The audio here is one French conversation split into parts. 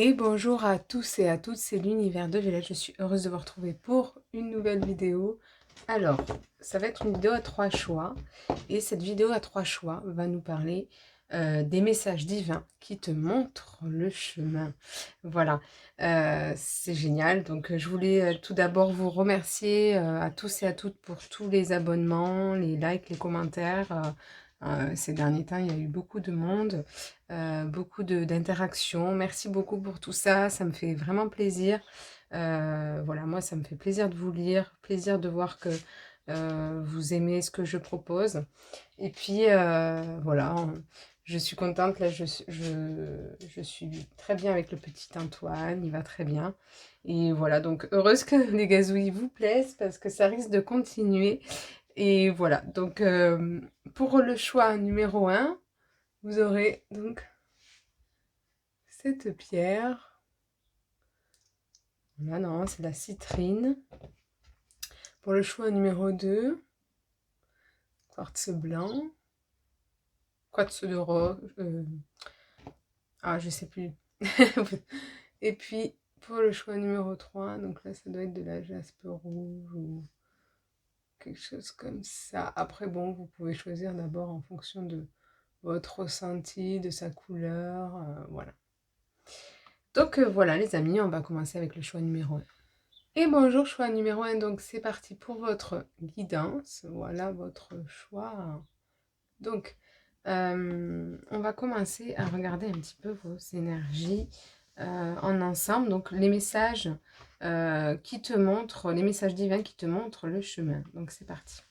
Et bonjour à tous et à toutes, c'est l'univers de Violette, je suis heureuse de vous retrouver pour une nouvelle vidéo. Alors, ça va être une vidéo à 3 choix, et cette vidéo à 3 choix va nous parler des messages divins qui te montrent le chemin. Voilà, c'est génial, donc je voulais tout d'abord vous remercier à tous et à toutes pour tous les abonnements, les likes, les commentaires. Ces derniers temps, il y a eu beaucoup de monde. Beaucoup d'interactions. Merci beaucoup pour tout ça, ça me fait vraiment plaisir. Voilà, moi, ça me fait plaisir de vous lire, plaisir de voir que vous aimez ce que je propose. Et puis, voilà, je suis contente, là, je suis très bien avec le petit Antoine, il va très bien. Et voilà, donc heureuse que les gazouilles vous plaisent, parce que ça risque de continuer. Et voilà, donc pour le choix numéro un, vous aurez donc cette pierre. Là, non, c'est la citrine. Pour le choix numéro 2, quartz blanc. Quartz de rose. Je sais plus. Et puis, pour le choix numéro 3, donc là, ça doit être de la jaspe rouge ou quelque chose comme ça. Après, bon, vous pouvez choisir d'abord en fonction de votre ressenti, de sa couleur. Voilà. Donc, voilà, les amis, on va commencer avec le choix numéro 1. Et bonjour, choix numéro 1, donc c'est parti pour votre guidance, voilà votre choix. Donc, on va commencer à regarder un petit peu vos énergies en ensemble, donc les messages qui te montrent, les messages divins qui te montrent le chemin. Donc c'est parti.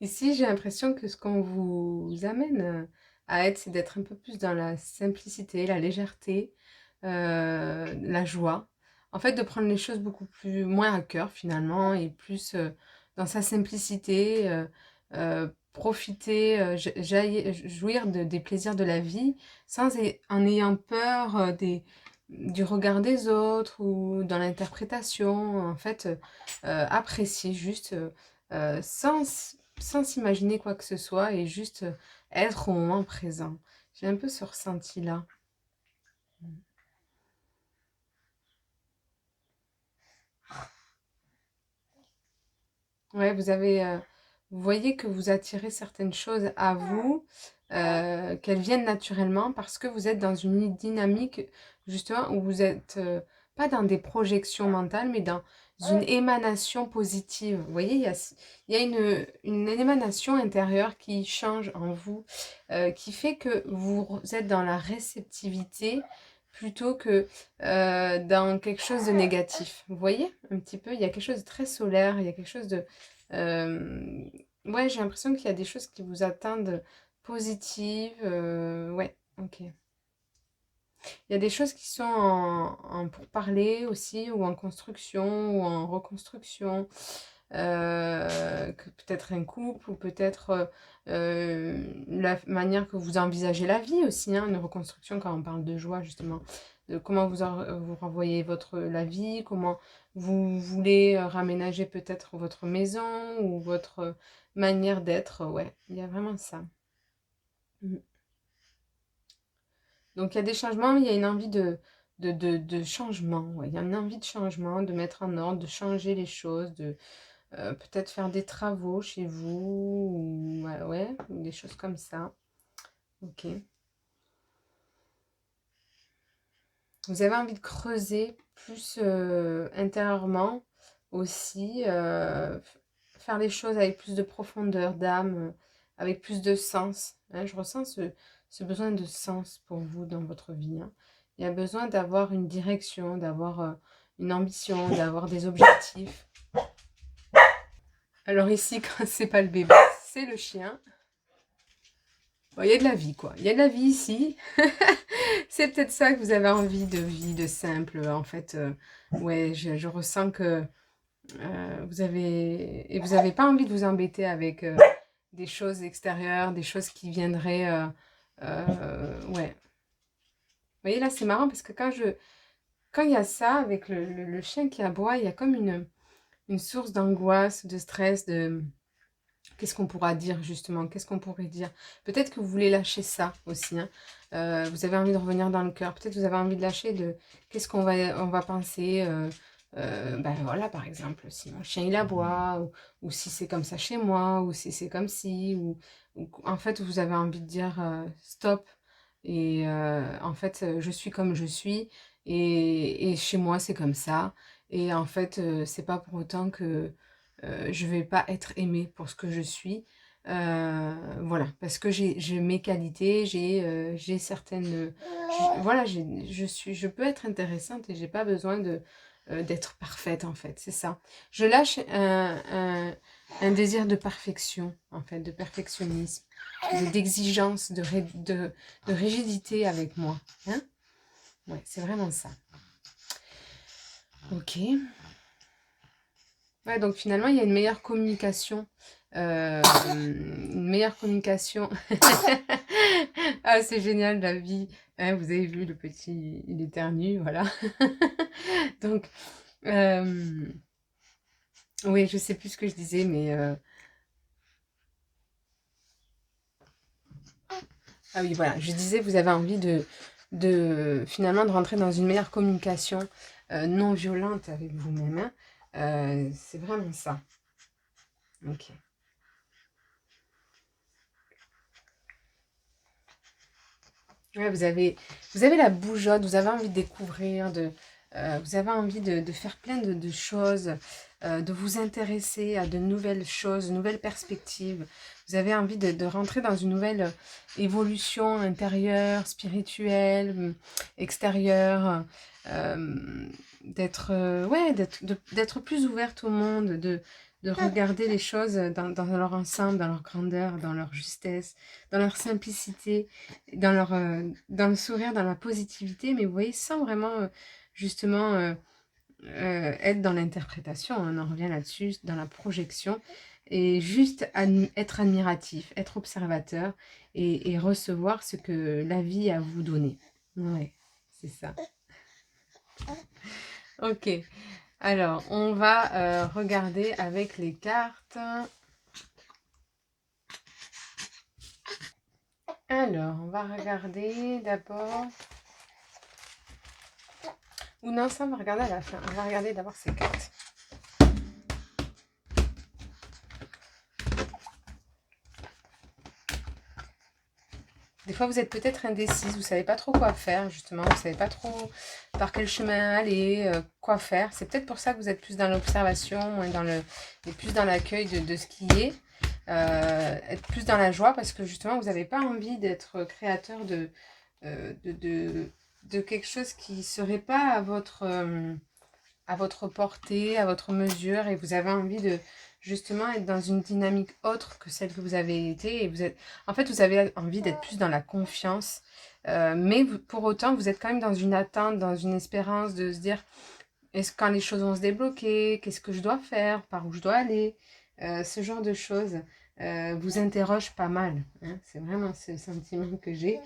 Ici, j'ai l'impression que ce qu'on vous amène à être, c'est d'être un peu plus dans la simplicité, la légèreté, la joie. En fait, de prendre les choses beaucoup plus moins à cœur finalement et plus dans sa simplicité, profiter, jouir des plaisirs de la vie en ayant peur du regard des autres ou dans l'interprétation. En fait, apprécier juste. Sans s'imaginer quoi que ce soit et juste être au moment présent. J'ai un peu ce ressenti-là. Ouais, vous voyez que vous attirez certaines choses à vous, qu'elles viennent naturellement parce que vous êtes dans une dynamique justement où vous êtes pas dans des projections mentales, mais dans une émanation positive. Vous voyez, il y a une émanation intérieure qui change en vous, qui fait que vous êtes dans la réceptivité plutôt que dans quelque chose de négatif. Vous voyez un petit peu, il y a quelque chose de très solaire, il y a quelque chose de ouais, j'ai l'impression qu'il y a des choses qui vous attendent positives. Ouais, ok. Il y a des choses qui sont en pourparlers aussi, ou en construction, ou en reconstruction. Peut-être un couple, ou peut-être la manière que vous envisagez la vie aussi, hein, une reconstruction quand on parle de joie, justement. De comment vous renvoyez la vie, comment vous voulez raménager peut-être votre maison, ou votre manière d'être. Ouais, il y a vraiment ça. Mm. Donc il y a des changements, mais il y a une envie de changement. Ouais. Il y a une envie de changement, de mettre en ordre, de changer les choses, de peut-être faire des travaux chez vous, ou ouais, ou des choses comme ça. Ok. Vous avez envie de creuser plus intérieurement aussi, faire les choses avec plus de profondeur d'âme, avec plus de sens. Hein. Je ressens ce besoin de sens pour vous dans votre vie. Hein. Il y a besoin d'avoir une direction, d'avoir une ambition, d'avoir des objectifs. Alors ici, quand c'est pas le bébé, c'est le chien. Bon, il y a de la vie, quoi. Il y a de la vie ici. C'est peut-être ça que vous avez envie de vie, de simple. En fait, ouais, je ressens que vous avez pas envie de vous embêter avec des choses extérieures, des choses qui viendraient... ouais. Vous voyez, là, c'est marrant parce que quand il y a ça, avec le chien qui aboie, il y a comme une source d'angoisse, de stress, de... Qu'est-ce qu'on pourra dire justement? Qu'est-ce qu'on pourrait dire? Peut-être que vous voulez lâcher ça aussi, hein. Vous avez envie de revenir dans le cœur. Peut-être que vous avez envie de lâcher de... Qu'est-ce on va penser ben voilà, par exemple, si mon chien il aboie, ou si c'est comme ça chez moi, ou si c'est comme si, ou en fait vous avez envie de dire stop, et en fait je suis comme je suis, et chez moi c'est comme ça, et en fait c'est pas pour autant que je vais pas être aimée pour ce que je suis. Voilà, parce que j'ai mes qualités, j'ai certaines... voilà, je peux être intéressante et j'ai pas besoin de d'être parfaite en fait, c'est ça. Je lâche un désir de perfection, en fait, de perfectionnisme, d'exigence, de rigidité avec moi. Hein? Ouais, c'est vraiment ça. Ok. Ouais, donc finalement, il y a une meilleure communication. Une meilleure communication. Ah, c'est génial la vie. Hein, vous avez vu, le petit, il éternue, voilà. Donc, oui, je sais plus ce que je disais, mais... Ah oui, voilà, je disais, vous avez envie finalement de rentrer dans une meilleure communication non violente avec vous-même. Hein. C'est vraiment ça. Ok. Ouais, vous avez la bougeotte, vous avez envie de découvrir, vous avez envie de faire plein de choses, de vous intéresser à de nouvelles choses, de nouvelles perspectives. Vous avez envie de rentrer dans une nouvelle évolution intérieure, spirituelle, extérieure, d'être ouais, d'être plus ouverte au monde, de regarder les choses dans leur ensemble, dans leur grandeur, dans leur justesse, dans leur simplicité, dans le sourire, dans la positivité, mais vous voyez, sans vraiment justement être dans l'interprétation, on en revient là-dessus, dans la projection, et juste être admiratif, être observateur, et recevoir ce que la vie a à vous donner. Ouais, c'est ça. Ok, alors on va regarder avec les cartes. Alors, on va regarder d'abord... Ou non, ça, on va regarder à la fin. On va regarder d'abord ces cartes. Des fois, vous êtes peut-être indécise, vous ne savez pas trop quoi faire, justement. Vous ne savez pas trop par quel chemin aller, quoi faire. C'est peut-être pour ça que vous êtes plus dans l'observation et plus dans l'accueil de ce qui est. Être plus dans la joie, parce que justement, vous n'avez pas envie d'être créateur de quelque chose qui ne serait pas à votre portée, à votre mesure, et vous avez envie de justement être dans une dynamique autre que celle que vous avez été, et en fait, vous avez envie d'être plus dans la confiance, mais pour autant, vous êtes quand même dans une attente, dans une espérance de se dire, est-ce quand les choses vont se débloquer, qu'est-ce que je dois faire, par où je dois aller, ce genre de choses vous interroge pas mal. Hein. C'est vraiment ce sentiment que j'ai.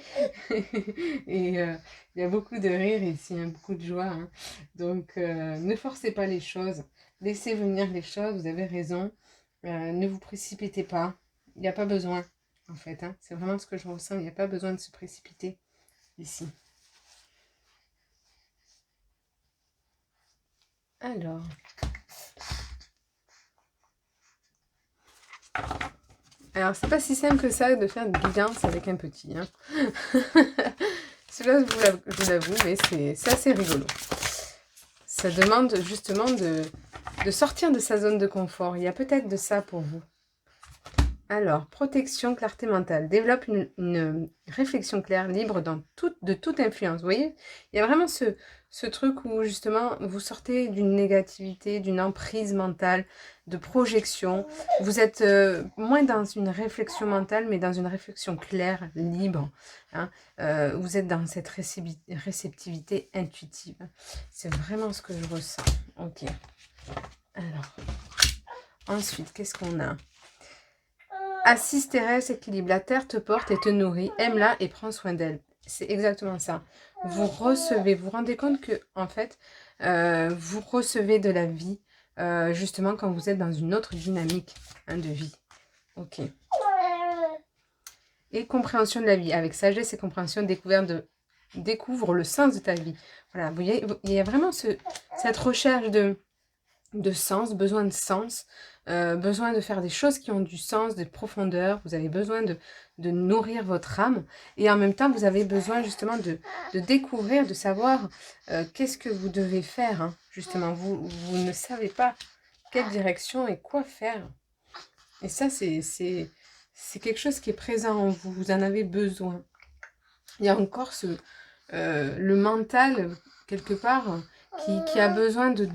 Et il y a beaucoup de rire ici, hein, beaucoup de joie. Hein. Donc, ne forcez pas les choses. Laissez venir les choses, vous avez raison. Ne vous précipitez pas. Il n'y a pas besoin, en fait. Hein. C'est vraiment ce que je ressens. Il n'y a pas besoin de se précipiter ici. Alors... Alors, c'est pas si simple que ça de faire une guidance avec un petit. Hein. Celui-là, je vous l'avoue, mais c'est assez rigolo. Ça demande justement de sortir de sa zone de confort. Il y a peut-être de ça pour vous. Alors, protection, clarté mentale. Développe une réflexion claire, libre de toute influence. Vous voyez, il y a vraiment ce truc où justement vous sortez d'une négativité, d'une emprise mentale, de projection. Vous êtes moins dans une réflexion mentale, mais dans une réflexion claire, libre. Hein. Vous êtes dans cette réceptivité intuitive. C'est vraiment ce que je ressens. Ok. Alors, ensuite, qu'est-ce qu'on a ? Assise, Thérèse, équilibre. La terre te porte et te nourrit. Aime-la et prends soin d'elle. C'est exactement ça. Vous recevez, vous vous rendez compte que, en fait, vous recevez de la vie, justement, quand vous êtes dans une autre dynamique hein, de vie. Ok. Et compréhension de la vie. Avec sagesse et compréhension, découvre le sens de ta vie. Voilà, vous voyez, il y a vraiment cette recherche de sens, besoin de sens, besoin de faire des choses qui ont du sens, de profondeur. Vous avez besoin de nourrir votre âme. Et en même temps, vous avez besoin justement de découvrir, de savoir qu'est-ce que vous devez faire. Hein, justement, vous ne savez pas quelle direction et quoi faire. Et ça, c'est quelque chose qui est présent en vous. Vous en avez besoin. Il y a encore le mental, quelque part, qui a besoin de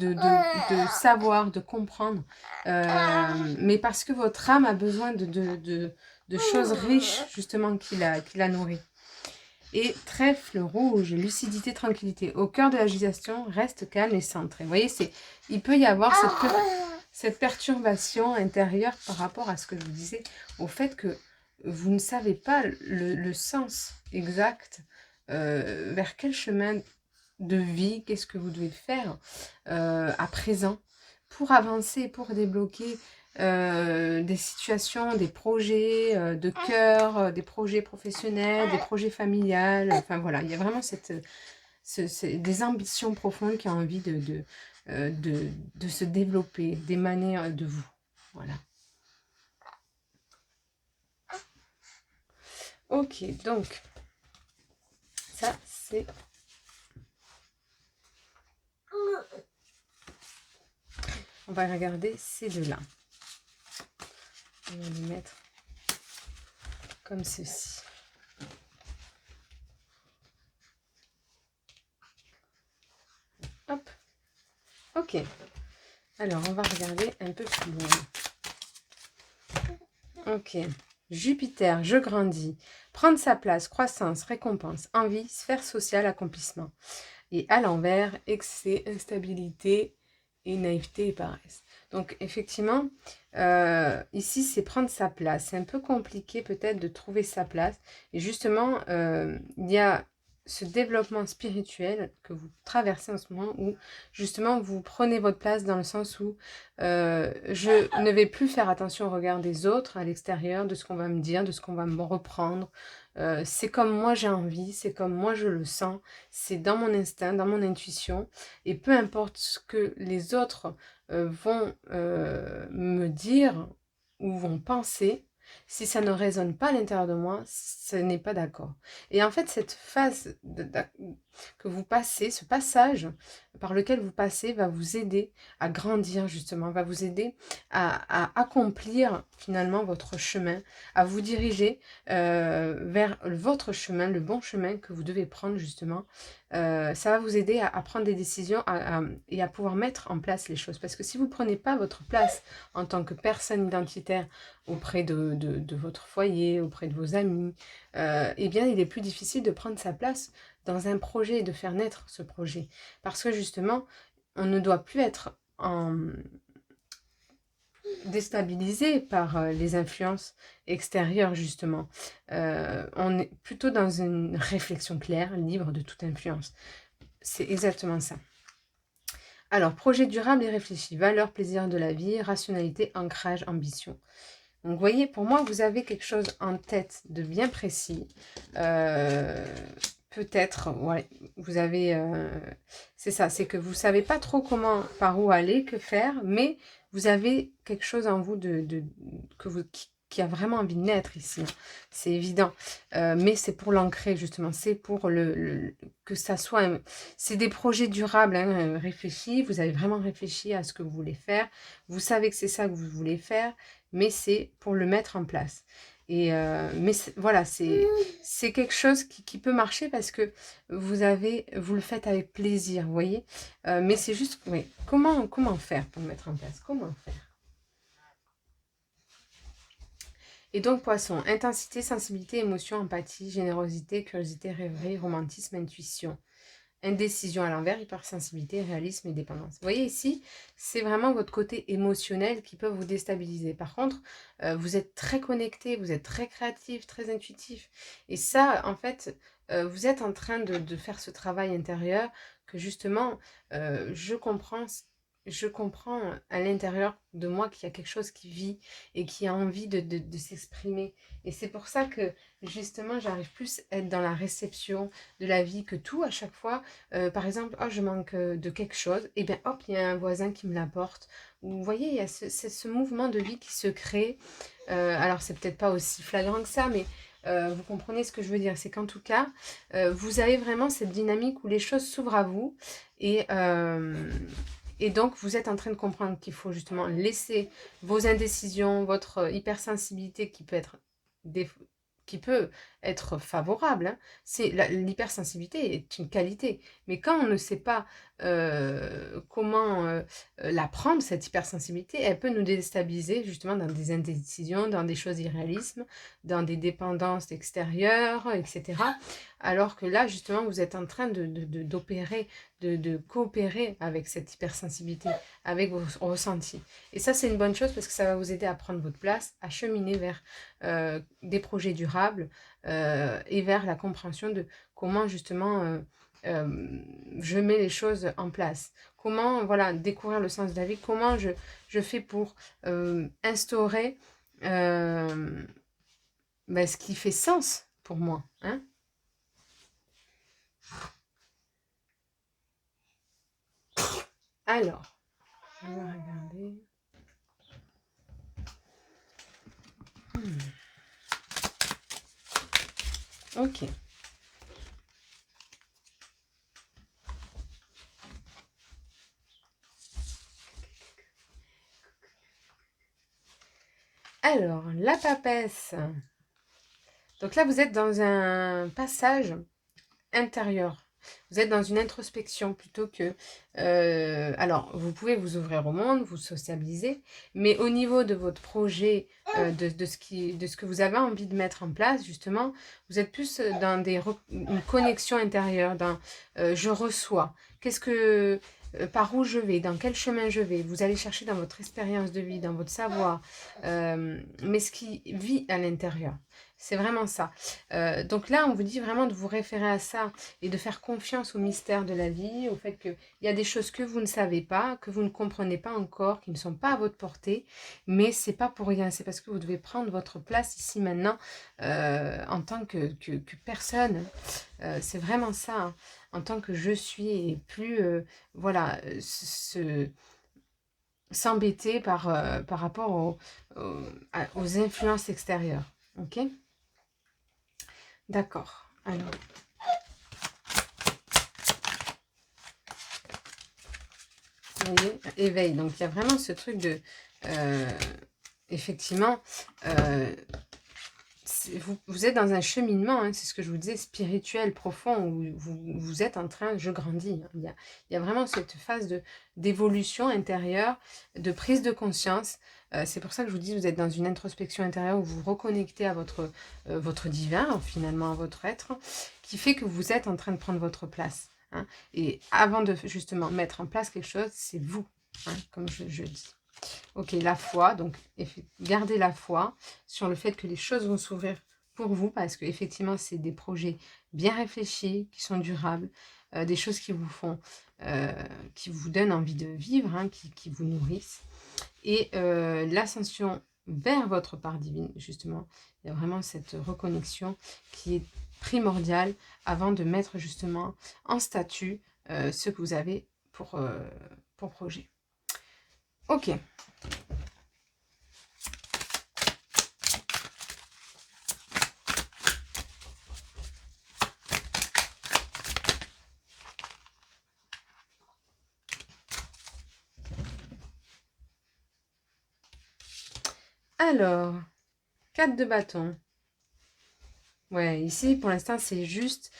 savoir, de comprendre. Mais parce que votre âme a besoin de choses riches, justement, qui la nourrit. Et trèfle rouge, lucidité, tranquillité. Au cœur de l'agitation, reste calme et centré. Vous voyez, il peut y avoir cette perturbation intérieure par rapport à ce que je vous disais, au fait que vous ne savez pas le sens exact, vers quel chemin de vie, qu'est-ce que vous devez faire à présent pour avancer, pour débloquer des situations, des projets de cœur, des projets professionnels, des projets familiales. Enfin voilà, il y a vraiment des ambitions profondes qui ont envie de se développer, d'émaner de vous. Voilà. Ok, donc, ça c'est... On va regarder ces deux-là. On va les mettre comme ceci. Hop. Ok. Alors, on va regarder un peu plus loin. Ok. Jupiter, je grandis. Prendre sa place, croissance, récompense, envie, sphère sociale, accomplissement. Et à l'envers, excès, instabilité et naïveté et paresse. Donc, effectivement, ici, c'est prendre sa place. C'est un peu compliqué peut-être de trouver sa place. Et justement, il y a ce développement spirituel que vous traversez en ce moment où justement vous prenez votre place dans le sens où je ne vais plus faire attention au regard des autres à l'extérieur, de ce qu'on va me dire, de ce qu'on va me reprendre. C'est comme moi j'ai envie, c'est comme moi je le sens, c'est dans mon instinct, dans mon intuition. Et peu importe ce que les autres vont me dire ou vont penser, si ça ne résonne pas à l'intérieur de moi, ce n'est pas d'accord. Et en fait, cette phase que vous passez, ce passage par lequel vous passez va vous aider à grandir justement, va vous aider à accomplir finalement votre chemin, à vous diriger vers votre chemin, le bon chemin que vous devez prendre justement. Ça va vous aider à prendre des décisions et à pouvoir mettre en place les choses. Parce que si vous ne prenez pas votre place en tant que personne identitaire auprès de votre foyer, auprès de vos amis, eh bien, il est plus difficile de prendre sa place dans un projet et de faire naître ce projet. Parce que justement, on ne doit plus être déstabilisé par les influences extérieures, justement. On est plutôt dans une réflexion claire, libre de toute influence. C'est exactement ça. Alors, projet durable et réfléchi, valeur, plaisir de la vie, rationalité, ancrage, ambition. Donc, vous voyez, pour moi, vous avez quelque chose en tête de bien précis. Peut-être, ouais, vous avez... c'est ça, c'est que vous ne savez pas trop comment, par où aller, que faire, mais vous avez quelque chose en vous qui a vraiment envie de naître ici. C'est évident. Mais c'est pour l'ancrer, justement. C'est pour que ça soit... C'est des projets durables, hein, réfléchis. Vous avez vraiment réfléchi à ce que vous voulez faire. Vous savez que c'est ça que vous voulez faire, mais c'est pour le mettre en place. Et mais voilà, c'est quelque chose qui peut marcher parce que vous le faites avec plaisir, vous voyez. Mais c'est juste, oui, comment faire pour le mettre en place? Comment faire? Et donc, poisson, intensité, sensibilité, émotion, empathie, générosité, curiosité, rêverie, romantisme, intuition. Indécision à l'envers, hypersensibilité, réalisme et dépendance. Vous voyez ici, c'est vraiment votre côté émotionnel qui peut vous déstabiliser. Par contre, vous êtes très connecté, vous êtes très créatif, très intuitif. Et ça, en fait, vous êtes en train de faire ce travail intérieur que justement, je comprends à l'intérieur de moi qu'il y a quelque chose qui vit et qui a envie de s'exprimer. Et c'est pour ça que justement, j'arrive plus à être dans la réception de la vie que tout à chaque fois. Par exemple, oh, je manque de quelque chose, et bien hop, il y a un voisin qui me l'apporte. Vous voyez, il y a ce mouvement de vie qui se crée. Alors, c'est peut-être pas aussi flagrant que ça, mais vous comprenez ce que je veux dire. C'est qu'en tout cas, vous avez vraiment cette dynamique où les choses s'ouvrent à vous et, euh, et donc vous êtes en train de comprendre qu'il faut justement laisser vos indécisions, votre hypersensibilité des- qui peut être favorable. Hein. L'hypersensibilité est une qualité. Mais quand on ne sait pas comment la prendre, cette hypersensibilité, elle peut nous déstabiliser justement dans des indécisions, dans des choses irréalismes, dans des dépendances extérieures, etc. Alors que là, justement, vous êtes en train d'opérer, de coopérer avec cette hypersensibilité, avec vos ressentis. Et ça, c'est une bonne chose parce que ça va vous aider à prendre votre place, à cheminer vers des projets durables et vers la compréhension de comment, justement, je mets les choses en place. Comment, voilà, découvrir le sens de la vie, comment je fais pour instaurer ce qui fait sens pour moi. Hein. Alors, on va regarder. Ok. Alors, la papesse. Donc là, vous êtes dans un passage intérieur. Vous êtes dans une introspection plutôt que... alors, vous pouvez vous ouvrir au monde, vous sociabiliser, mais au niveau de votre projet, de ce que vous avez envie de mettre en place, justement, vous êtes plus dans une connexion intérieure, dans je reçois. Par où je vais, dans quel chemin je vais. Vous allez chercher dans votre expérience de vie, dans votre savoir, mais ce qui vit à l'intérieur. C'est vraiment ça. Donc là, on vous dit vraiment de vous référer à ça et de faire confiance au mystère de la vie, au fait qu'il y a des choses que vous ne savez pas, que vous ne comprenez pas encore, qui ne sont pas à votre portée, mais c'est pas pour rien, c'est parce que vous devez prendre votre place ici maintenant en tant que personne. C'est vraiment ça, hein, en tant que je suis et plus, voilà, s'embêter par rapport aux influences extérieures. Ok? D'accord. Alors, vous voyez, éveil. Donc, il y a vraiment ce truc de... effectivement, vous êtes dans un cheminement, hein, c'est ce que je vous disais, spirituel, profond, où vous êtes en train, je grandis. Hein. Il y a vraiment cette phase d'évolution intérieure, de prise de conscience. C'est pour ça que je vous dis, vous êtes dans une introspection intérieure où vous vous reconnectez à votre divin, finalement à votre être, qui fait que vous êtes en train de prendre votre place. Hein. Et avant de justement mettre en place quelque chose, c'est vous, hein, comme je dis. Ok, la foi, donc gardez la foi sur le fait que les choses vont s'ouvrir pour vous, parce que effectivement c'est des projets bien réfléchis, qui sont durables, des choses qui vous font, qui vous donnent envie de vivre, hein, qui vous nourrissent. Et l'ascension vers votre part divine, justement, il y a vraiment cette reconnexion qui est primordiale avant de mettre justement en statut ce que vous avez pour projet. Ok. Alors, 4 de bâton. Ouais, ici, pour l'instant, c'est juste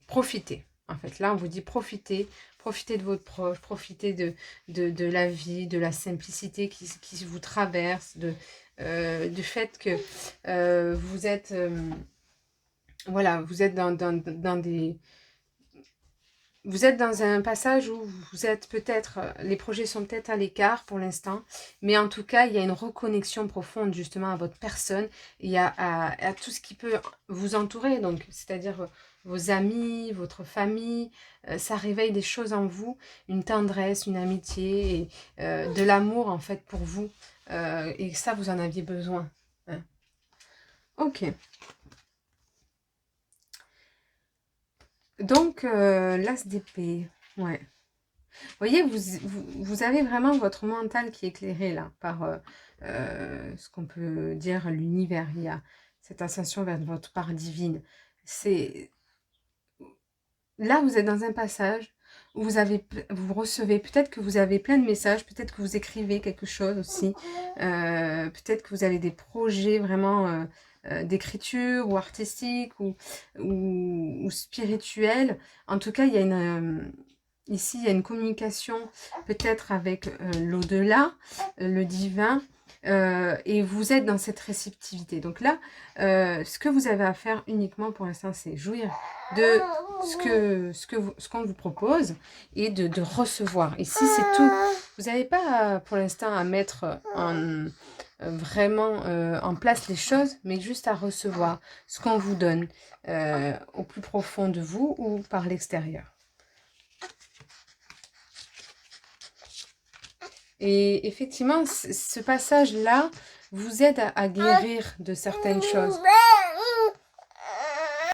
profiter. En fait, là, on vous dit profiter. Profitez de votre proche, profitez de la vie, de la simplicité qui vous traverse, du fait que vous êtes... voilà, vous êtes dans des vous êtes dans un passage où vous êtes peut-être, les projets sont peut-être à l'écart pour l'instant, mais en tout cas, il y a une reconnexion profonde justement à votre personne et à tout ce qui peut vous entourer, donc c'est-à-dire vos amis, votre famille, ça réveille des choses en vous, une tendresse, une amitié, et, de l'amour en fait pour vous, et ça vous en aviez besoin. Hein. Ok. Donc, l'as d'épée, ouais. Vous voyez, vous avez vraiment votre mental qui est éclairé là, par ce qu'on peut dire l'univers. Il y a cette ascension vers votre part divine. C'est là, vous êtes dans un passage où vous recevez, peut-être que vous avez plein de messages, peut-être que vous écrivez quelque chose aussi, peut-être que vous avez des projets vraiment d'écriture ou artistique ou spirituels. En tout cas, il y a ici, il y a une communication peut-être avec l'au-delà, le divin, et vous êtes dans cette réceptivité. Donc là, ce que vous avez à faire uniquement pour l'instant, c'est jouir de ce qu'on vous propose et de recevoir. Ici, c'est tout. Vous n'avez pas pour l'instant à mettre vraiment en place les choses, mais juste à recevoir ce qu'on vous donne au plus profond de vous ou par l'extérieur. Et effectivement, ce passage-là vous aide à guérir de certaines choses.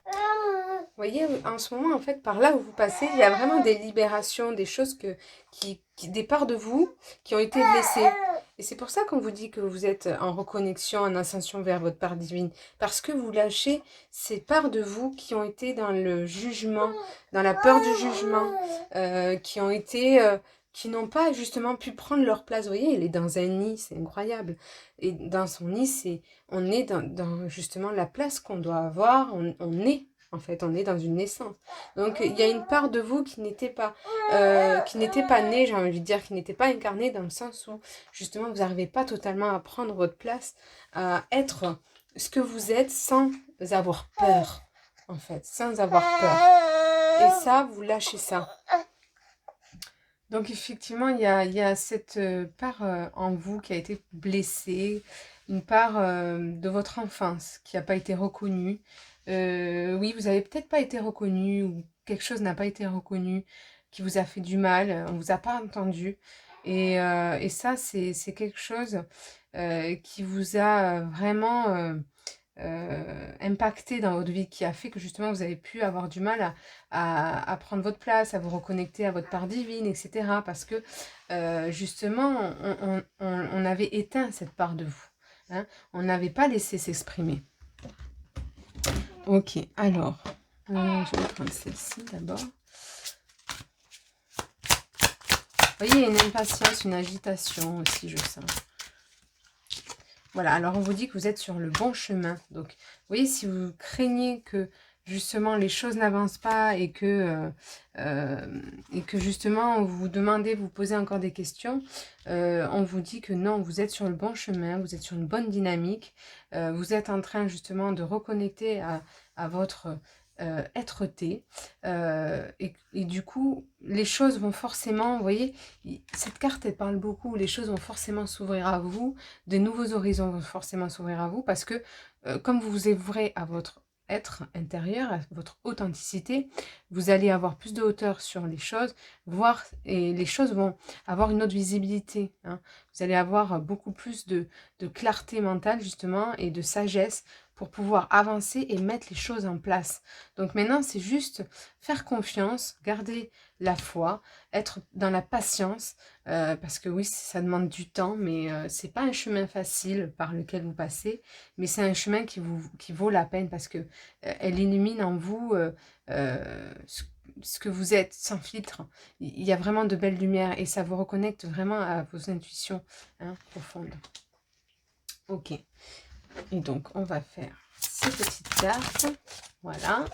Vous voyez, en ce moment, en fait, par là où vous passez, il y a vraiment des libérations, des choses des parts de vous qui ont été blessées. Et c'est pour ça qu'on vous dit que vous êtes en reconnexion, en ascension vers votre part divine. Parce que vous lâchez ces parts de vous qui ont été dans le jugement, dans la peur du jugement, qui ont été... qui n'ont pas justement pu prendre leur place. Vous voyez, elle est dans un nid, c'est incroyable. Et dans son nid, on est dans justement la place qu'on doit avoir, on est. En fait, on est dans une naissance. Donc, il y a une part de vous qui n'était pas née, j'ai envie de dire, qui n'était pas incarnée dans le sens où, justement, vous n'arrivez pas totalement à prendre votre place, à être ce que vous êtes sans avoir peur, en fait, sans avoir peur. Et ça, vous lâchez ça. Donc, effectivement, il y a cette part en vous qui a été blessée, une part de votre enfance qui n'a pas été reconnue. Oui, vous avez peut-être pas été reconnu ou quelque chose n'a pas été reconnu, qui vous a fait du mal, on vous a pas entendu. Et ça, c'est quelque chose qui vous a vraiment impacté dans votre vie, qui a fait que justement vous avez pu avoir du mal à prendre votre place, à vous reconnecter à votre part divine, etc. Parce que justement, on avait éteint cette part de vous. Hein, on n'avait pas laissé s'exprimer. Ok, alors, je vais prendre celle-ci d'abord. Vous voyez, il y a une impatience, une agitation aussi, je sens. Voilà, alors on vous dit que vous êtes sur le bon chemin. Donc, vous voyez, si vous craignez que justement les choses n'avancent pas et que justement vous vous demandez, vous posez encore des questions, on vous dit que non, vous êtes sur le bon chemin, vous êtes sur une bonne dynamique, vous êtes en train justement de reconnecter à votre être-té, et du coup les choses vont forcément, vous voyez, cette carte elle parle beaucoup, les choses vont forcément s'ouvrir à vous, de nouveaux horizons vont forcément s'ouvrir à vous, parce que comme vous vous ouvrez à votre être intérieur, à votre authenticité, vous allez avoir plus de hauteur sur les choses, voir, et les choses vont avoir une autre visibilité. Hein. Vous allez avoir beaucoup plus de clarté mentale, justement, et de sagesse pour pouvoir avancer et mettre les choses en place. Donc maintenant, c'est juste faire confiance, garder la foi, être dans la patience, parce que oui, ça demande du temps, mais c'est pas un chemin facile par lequel vous passez, mais c'est un chemin qui vaut la peine, parce que elle illumine en vous ce que vous êtes, sans filtre. Il y a vraiment de belles lumières, et ça vous reconnecte vraiment à vos intuitions profondes. Ok. Et donc, on va faire ces petites cartes. Voilà.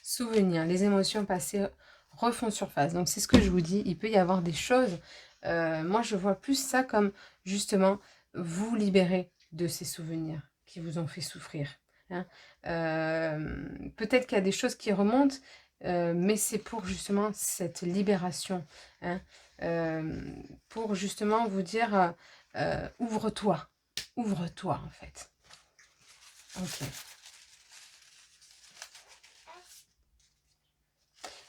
Souvenirs, les émotions passées refont surface. Donc, c'est ce que je vous dis. Il peut y avoir des choses. Moi, je vois plus ça comme, justement, vous libérer de ces souvenirs qui vous ont fait souffrir. Hein. Peut-être qu'il y a des choses qui remontent mais c'est pour justement cette libération, hein, pour justement vous dire, ouvre-toi, ouvre-toi en fait. Ok.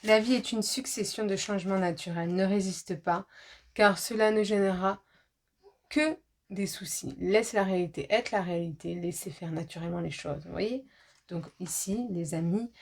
La vie est une succession de changements naturels. Ne résiste pas, car cela ne générera que des soucis. Laisse la réalité être la réalité. Laissez faire naturellement les choses. Vous voyez? Donc ici, les amis,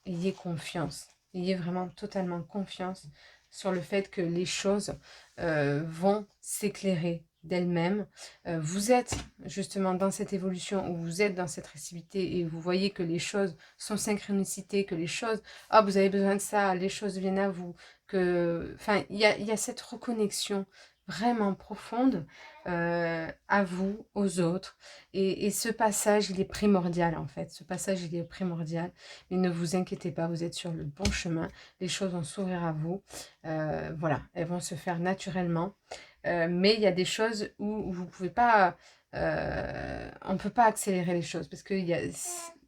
ayez confiance. Ayez vraiment totalement confiance sur le fait que les choses vont s'éclairer d'elles-mêmes. Vous êtes justement dans cette évolution où vous êtes dans cette réceptivité et vous voyez que les choses sont synchronicité, que les choses, ah, vous avez besoin de ça, les choses viennent à vous, que, enfin, il y a cette reconnexion vraiment profonde à vous, aux autres. Et ce passage, il est primordial en fait. Ce passage, il est primordial. Mais ne vous inquiétez pas, vous êtes sur le bon chemin. Les choses vont s'ouvrir à vous. Voilà, elles vont se faire naturellement. Mais il y a des choses où vous ne pouvez pas... on ne peut pas accélérer les choses parce que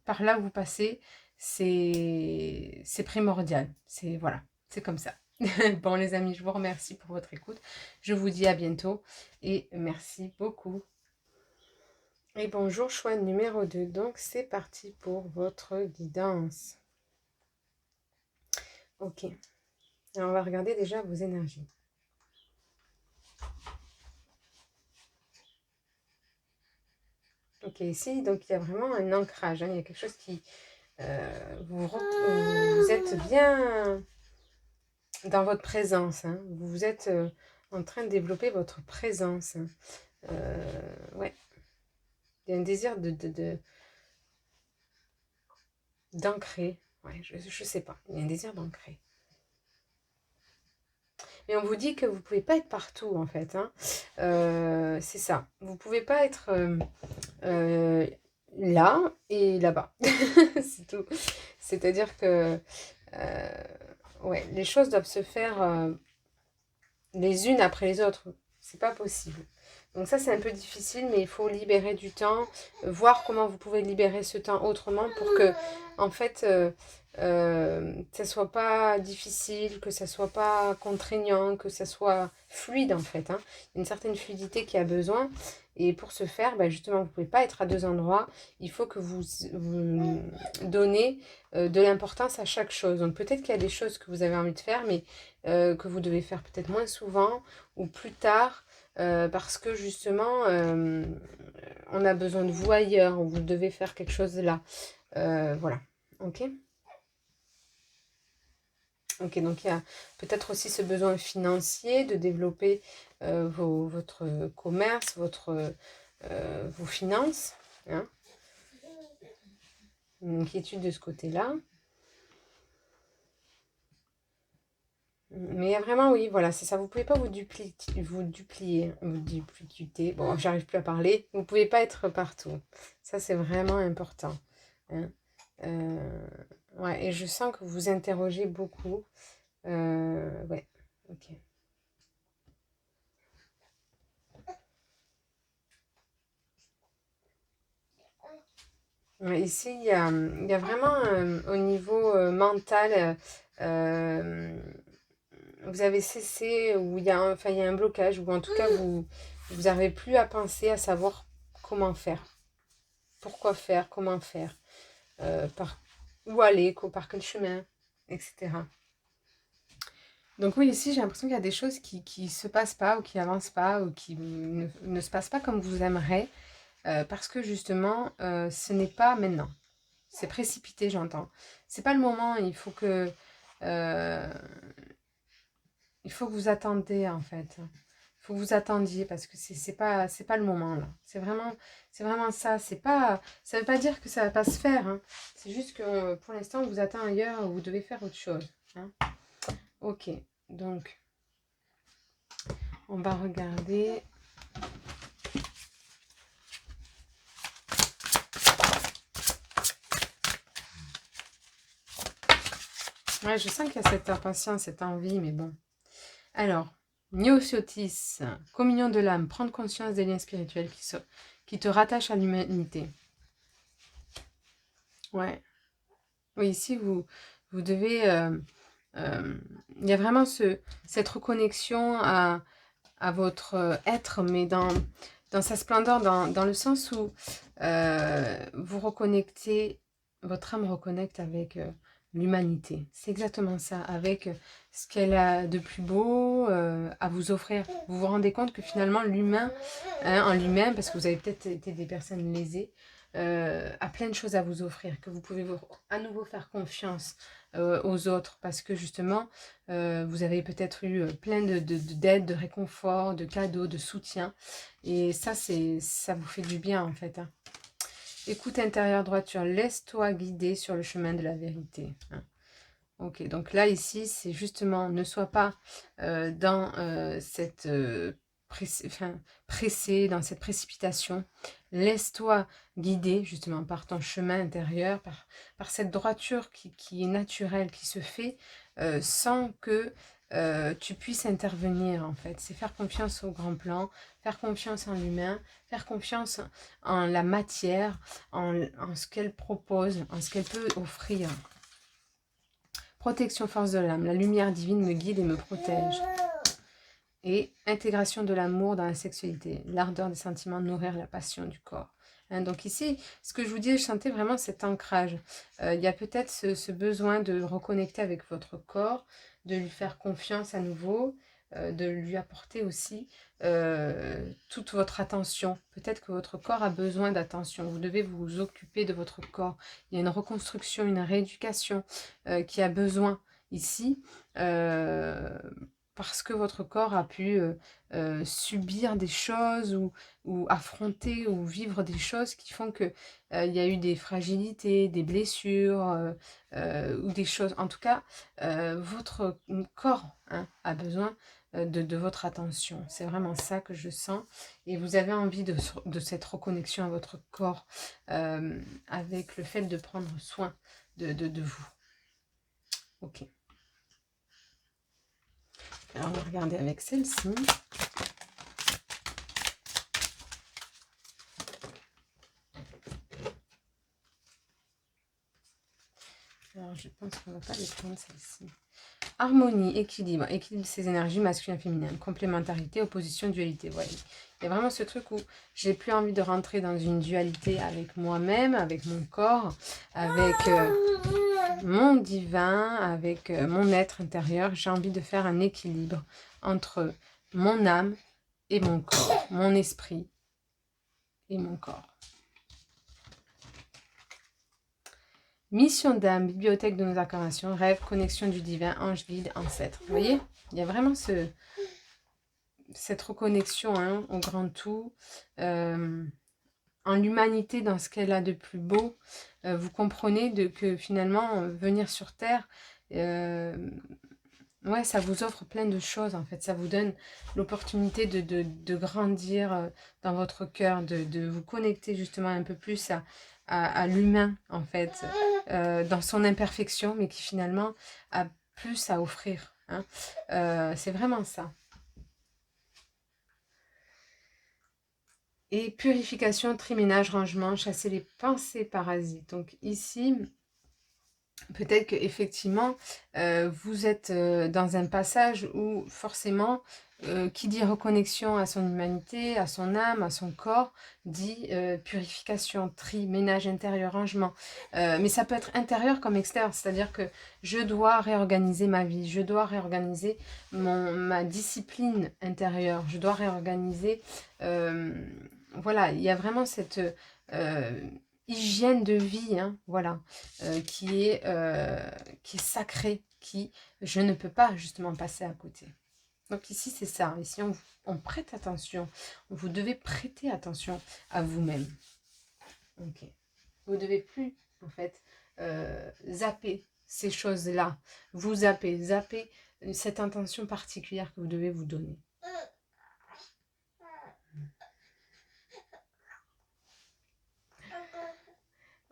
par là où vous passez, c'est primordial. C'est voilà, c'est comme ça. Bon les amis, je vous remercie pour votre écoute. Je vous dis à bientôt et merci beaucoup. Et bonjour, choix numéro 2. Donc c'est parti pour votre guidance. Ok. Alors on va regarder déjà vos énergies. Ok, ici, donc il y a vraiment un ancrage. Hein, il y a quelque chose qui... vous êtes bien dans votre présence. Hein, vous êtes en train de développer votre présence. Hein, ouais. Il y a un désir d'ancrer. Ouais, je sais pas. Il y a un désir d'ancrer. Mais on vous dit que vous ne pouvez pas être partout, en fait. Hein. C'est ça. Vous ne pouvez pas être là et là-bas. C'est tout. C'est-à-dire que ouais, les choses doivent se faire les unes après les autres. C'est pas possible. Donc ça, c'est un peu difficile, mais il faut libérer du temps, voir comment vous pouvez libérer ce temps autrement pour que, en fait, ça soit pas difficile, que ça soit pas contraignant, que ça soit fluide, en fait. Hein. Il y a une certaine fluidité qui a besoin. Et pour ce faire, bah, justement, vous ne pouvez pas être à deux endroits. Il faut que vous donnez de l'importance à chaque chose. Donc peut-être qu'il y a des choses que vous avez envie de faire, mais que vous devez faire peut-être moins souvent ou plus tard. Parce que justement, on a besoin de vous ailleurs, ou vous devez faire quelque chose là. Voilà, ok. Ok, donc il y a peut-être aussi ce besoin financier de développer votre commerce, vos finances. Hein, une inquiétude de ce côté-là. Mais il y a vraiment, oui, voilà, c'est ça. Vous ne pouvez pas vous dupliquer. Bon, j'arrive plus à parler. Vous ne pouvez pas être partout. Ça, c'est vraiment important. Hein. Ouais, et je sens que vous vous interrogez beaucoup. Ouais, ok. Ouais, ici, il y a vraiment au niveau mental, vous avez cessé, ou enfin, il y a un blocage, ou en tout cas, vous n'arrivez plus à penser, à savoir comment faire, pourquoi faire, comment faire, par où aller, par quel chemin, etc. Donc oui, ici, j'ai l'impression qu'il y a des choses qui ne se passent pas, ou qui avancent pas, ou qui ne se passent pas comme vous aimeriez, parce que justement, ce n'est pas maintenant. C'est précipité, j'entends. C'est pas le moment, il faut que vous attendiez, en fait. Il faut que vous attendiez, parce que c'est pas le moment, là. C'est vraiment ça. Ça veut pas dire que ça va pas se faire, hein. C'est juste que, pour l'instant, on vous attend ailleurs, vous devez faire autre chose. Hein. Ok, donc, on va regarder. Ouais, je sens qu'il y a cette impatience, cette envie, mais bon. Alors, Néopsiotis, communion de l'âme, prendre conscience des liens spirituels qui te rattachent à l'humanité. Ouais. Oui, ici, Vous devez... il y a vraiment cette reconnexion à votre être, mais dans sa splendeur, dans le sens où vous reconnectez, votre âme reconnecte avec l'humanité. C'est exactement ça, avec ce qu'elle a de plus beau à vous offrir. Vous vous rendez compte que finalement l'humain, en lui-même, parce que vous avez peut-être été des personnes lésées, a plein de choses à vous offrir, que vous pouvez à nouveau faire confiance aux autres, parce que justement, vous avez peut-être eu plein d'aides, de réconfort, de cadeaux, de soutien, et ça, ça vous fait du bien en fait. Hein. Écoute intérieure droiture, laisse-toi guider sur le chemin de la vérité. Hein. Ok, donc là, ici, c'est justement, ne sois pas dans cette pressé, dans cette précipitation. Laisse-toi guider justement par ton chemin intérieur, par cette droiture qui est naturelle, qui se fait sans que tu puisses intervenir en fait. C'est faire confiance au grand plan, faire confiance en l'humain, faire confiance en la matière, en ce qu'elle propose, en ce qu'elle peut offrir. Protection force de l'âme, la lumière divine me guide et me protège. Et intégration de l'amour dans la sexualité, l'ardeur des sentiments, nourrir la passion du corps. Hein, donc ici, ce que je vous dis, je sentais vraiment cet ancrage. Il y a peut-être ce besoin de reconnecter avec votre corps, de lui faire confiance à nouveau, de lui apporter aussi toute votre attention. Peut-être que votre corps a besoin d'attention. Vous devez vous occuper de votre corps. Il y a une reconstruction, une rééducation qui a besoin ici. Parce que votre corps a pu subir des choses ou affronter ou vivre des choses qui font que il y a eu des fragilités, des blessures ou des choses. En tout cas, votre corps hein, a besoin de votre attention. C'est vraiment ça que je sens. Et vous avez envie de cette reconnexion à votre corps avec le fait de prendre soin de vous. Ok. Alors, on va regarder avec celle-ci. Alors, je pense qu'on ne va pas les prendre, celle-ci. Harmonie, équilibre ses énergies masculines et féminines, complémentarité, opposition, dualité. Voilà. Il y a vraiment ce truc où j'ai plus envie de rentrer dans une dualité avec moi-même, avec mon corps, avec mon divin, avec mon être intérieur. J'ai envie de faire un équilibre entre mon âme et mon corps, mon esprit et mon corps. Mission d'âme, bibliothèque de nos incarnations, rêve, connexion du divin, ange guide, ancêtre. Vous voyez, il y a vraiment cette reconnexion hein, au grand tout, en l'humanité, dans ce qu'elle a de plus beau. Vous comprenez que finalement, venir sur Terre, ouais, ça vous offre plein de choses en fait. Ça vous donne l'opportunité de grandir dans votre cœur, de vous connecter justement un peu plus à l'humain en fait, dans son imperfection, mais qui finalement a plus à offrir. Hein. C'est vraiment ça. Et purification, triménage, rangement, chasser les pensées parasites. Donc ici, peut-être qu'effectivement, vous êtes dans un passage où forcément, qui dit reconnexion à son humanité, à son âme, à son corps, dit purification, tri, ménage intérieur, rangement. Mais ça peut être intérieur comme extérieur, c'est-à-dire que je dois réorganiser ma vie, je dois réorganiser ma discipline intérieure, je dois réorganiser... voilà, il y a vraiment cette... hygiène de vie, hein, voilà, qui est sacrée, qui je ne peux pas justement passer à côté. Donc ici c'est ça, ici on prête attention, vous devez prêter attention à vous-même. Ok, vous devez plus en fait zapper ces choses-là, vous zapper cette intention particulière que vous devez vous donner.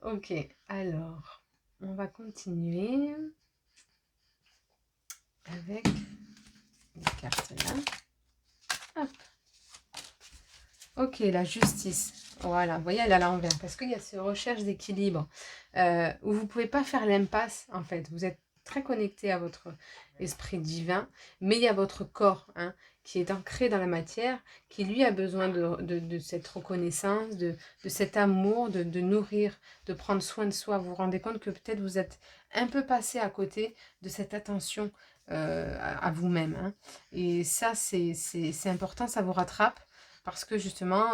Ok, alors, on va continuer avec les cartes là. Hop. Ok, la justice. Voilà, vous voyez, elle est à l'envers. Parce qu'il y a cette recherche d'équilibre où vous ne pouvez pas faire l'impasse, en fait. Vous êtes très connecté à votre esprit divin, mais il y a votre corps, hein, qui est ancré dans la matière, qui lui a besoin de cette reconnaissance, de cet amour, de nourrir, de prendre soin de soi. Vous vous rendez compte que peut-être vous êtes un peu passé à côté de cette attention à vous-même, hein. Et ça, c'est important, ça vous rattrape. Parce que justement,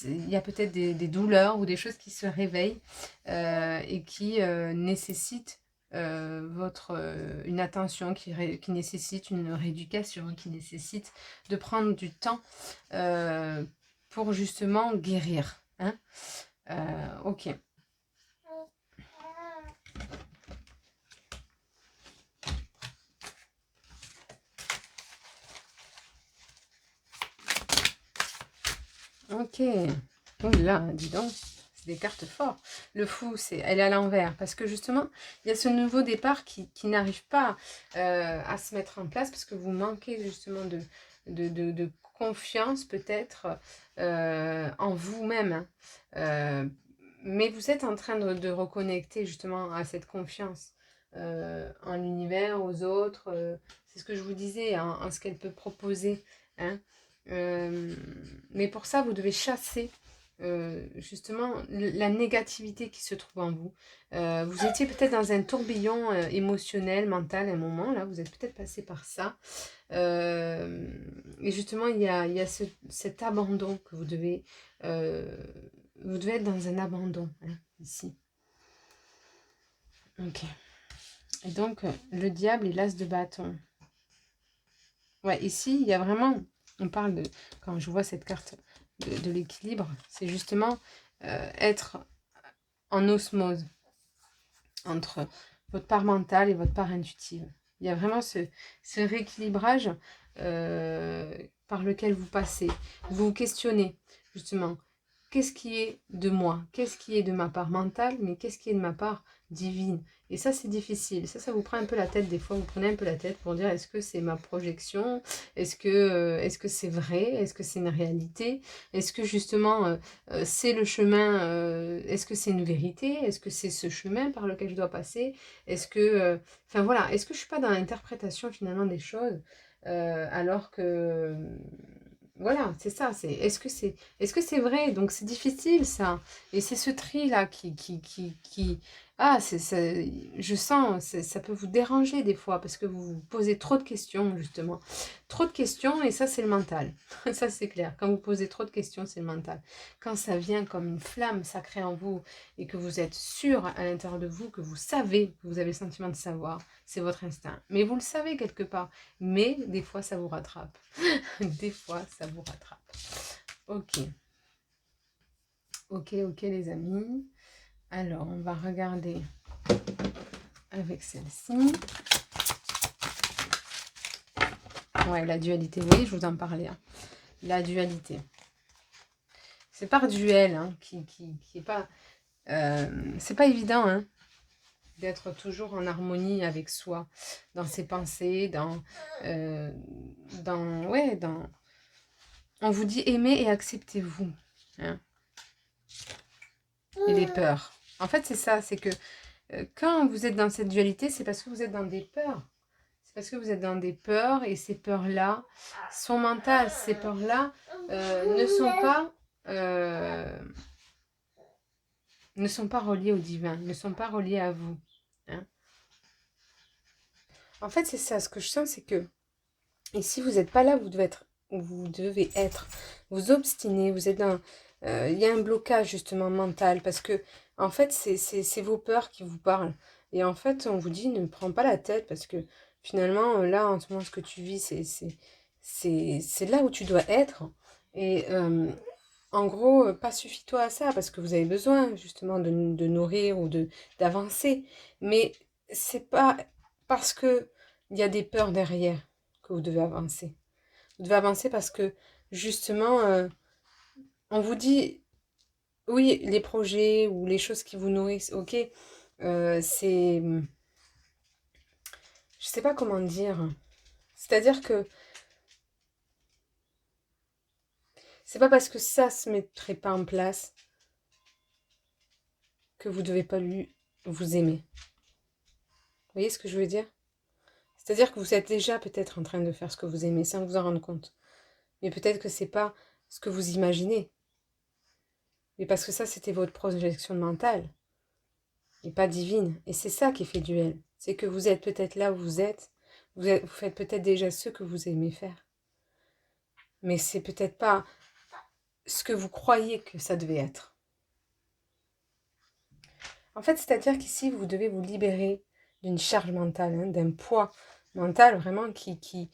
il y a peut-être des douleurs ou des choses qui se réveillent et qui nécessitent une attention, qui nécessite une rééducation, qui nécessite de prendre du temps pour justement guérir, hein. Ok. Ok. Oh là, dis donc, c'est des cartes fortes. Le fou, elle est à l'envers. Parce que justement, il y a ce nouveau départ qui n'arrive pas à se mettre en place parce que vous manquez justement de confiance peut-être en vous-même, hein. Mais vous êtes en train de reconnecter justement à cette confiance en l'univers, aux autres. C'est ce que je vous disais, en ce qu'elle peut proposer, hein. Mais pour ça, vous devez chasser justement la négativité qui se trouve en vous. Vous étiez peut-être dans un tourbillon émotionnel, mental à un moment, là, vous êtes peut-être passé par ça. Et justement, il y a cet abandon que vous devez être dans un abandon, hein, ici. Ok. Et donc, le diable et l'as de bâton. Ouais, ici, il y a vraiment, on parle de, quand je vois cette carte de l'équilibre, c'est justement être en osmose entre votre part mentale et votre part intuitive. Il y a vraiment ce rééquilibrage par lequel vous passez. Vous vous questionnez, justement, qu'est-ce qui est de moi? Qu'est-ce qui est de ma part mentale? Mais qu'est-ce qui est de ma part divine? Et ça, c'est difficile. Ça vous prend un peu la tête. Des fois, vous prenez un peu la tête pour dire, est-ce que c'est ma projection? Est-ce que c'est vrai? Est-ce que c'est une réalité? Est-ce que justement, c'est le chemin? Est-ce que c'est une vérité? Est-ce que c'est ce chemin par lequel je dois passer? Est-ce que... Enfin voilà, est-ce que je ne suis pas dans l'interprétation finalement des choses alors que... Voilà, c'est ça. Est-ce que c'est vrai? Donc c'est difficile ça. Et c'est ce tri là je sens, ça peut vous déranger des fois parce que vous vous posez trop de questions justement. Trop de questions et ça c'est le mental. Ça c'est clair. Quand vous posez trop de questions, c'est le mental. Quand ça vient comme une flamme sacrée en vous et que vous êtes sûr à l'intérieur de vous, que vous savez, que vous avez le sentiment de savoir, c'est votre instinct. Mais vous le savez quelque part. Mais des fois ça vous rattrape. Des fois, ça vous rattrape. Ok. Ok, les amis. Alors, on va regarder avec celle-ci. Ouais, la dualité. Oui, je vous en parlais. Hein. La dualité. C'est par duel hein, qui est pas... c'est pas évident hein, d'être toujours en harmonie avec soi, dans ses pensées, on vous dit aimer et acceptez-vous. Hein. Et les peurs. En fait, c'est ça, c'est que quand vous êtes dans cette dualité, c'est parce que vous êtes dans des peurs. C'est parce que vous êtes dans des peurs et ces peurs-là sont mentales. Ces peurs-là ne sont pas reliées au divin, ne sont pas reliées à vous. Hein. En fait, c'est ça. Ce que je sens, c'est que et si vous n'êtes pas là, vous devez être. Vous obstinez, vous êtes dans... Il y a un blocage justement mental parce que en fait, c'est vos peurs qui vous parlent. Et en fait, on vous dit ne prends pas la tête parce que finalement, là, en ce moment, ce que tu vis, c'est là où tu dois être. Et en gros, pas suffis-toi à ça parce que vous avez besoin justement de nourrir ou d'avancer. Mais c'est pas parce que il y a des peurs derrière que vous devez avancer. Vous devez avancer parce que justement, on vous dit, oui, les projets ou les choses qui vous nourrissent, ok, c'est... Je sais pas comment dire. C'est-à-dire que c'est pas parce que ça se mettrait pas en place que vous devez pas lui vous aimer. voyez ce que je veux dire? C'est-à-dire que vous êtes déjà peut-être en train de faire ce que vous aimez sans vous en rendre compte. Mais peut-être que c'est pas ce que vous imaginez. Mais parce que ça, c'était votre projection mentale. Et pas divine. Et c'est ça qui fait duel. C'est que vous êtes peut-être là où vous êtes. Vous faites peut-être déjà ce que vous aimez faire. Mais c'est peut-être pas ce que vous croyez que ça devait être. En fait, c'est-à-dire qu'ici, vous devez vous libérer d'une charge mentale, hein, d'un poids mental vraiment qui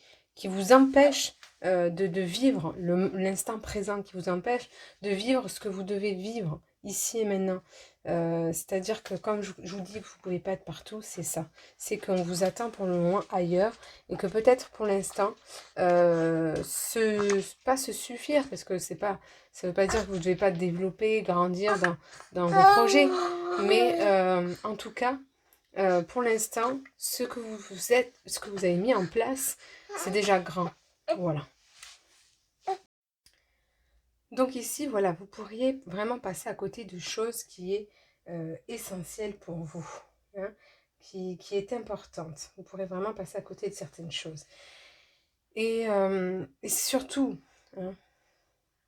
vous empêche de vivre l'instant présent, qui vous empêche de vivre ce que vous devez vivre ici et maintenant. C'est-à-dire que comme je vous dis que vous ne pouvez pas être partout, c'est ça. C'est qu'on vous attend pour le moment ailleurs et que peut-être pour l'instant, pas se suffire, parce que c'est pas, ça ne veut pas dire que vous ne devez pas développer, grandir dans vos projets, mais en tout cas, pour l'instant, ce que ce que vous avez mis en place, c'est déjà grand. Voilà. Donc ici, voilà, vous pourriez vraiment passer à côté de choses qui est essentielle pour vous, hein, qui est importante. Vous pourrez vraiment passer à côté de certaines choses. Et surtout, hein,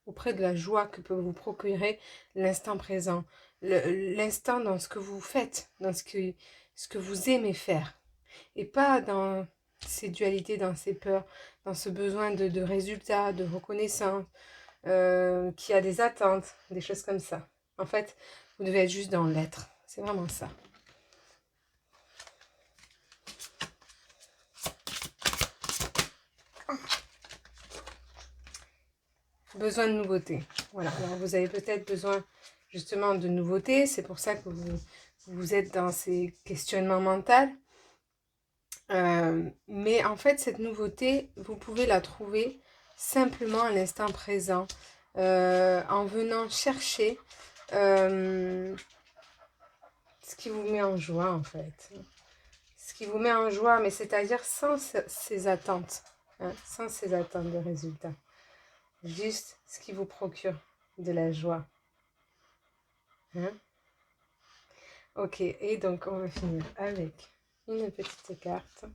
auprès de la joie que peut vous procurer l'instant présent, l'instant dans ce que vous faites, dans ce que vous aimez faire, et pas dans ces dualités, dans ces peurs, dans ce besoin de résultats, de reconnaissance, qui a des attentes, des choses comme ça. En fait, vous devez être juste dans l'être. C'est vraiment ça. Besoin de nouveautés. Voilà. Alors, vous avez peut-être besoin justement de nouveautés. C'est pour ça que vous êtes dans ces questionnements mentaux. Mais en fait, cette nouveauté, vous pouvez la trouver simplement à l'instant présent, en venant chercher ce qui vous met en joie, en fait. Ce qui vous met en joie, mais c'est-à-dire sans ces attentes, hein, sans ces attentes de résultats. Juste ce qui vous procure de la joie. Hein? Ok, et donc on va finir avec une petite carte.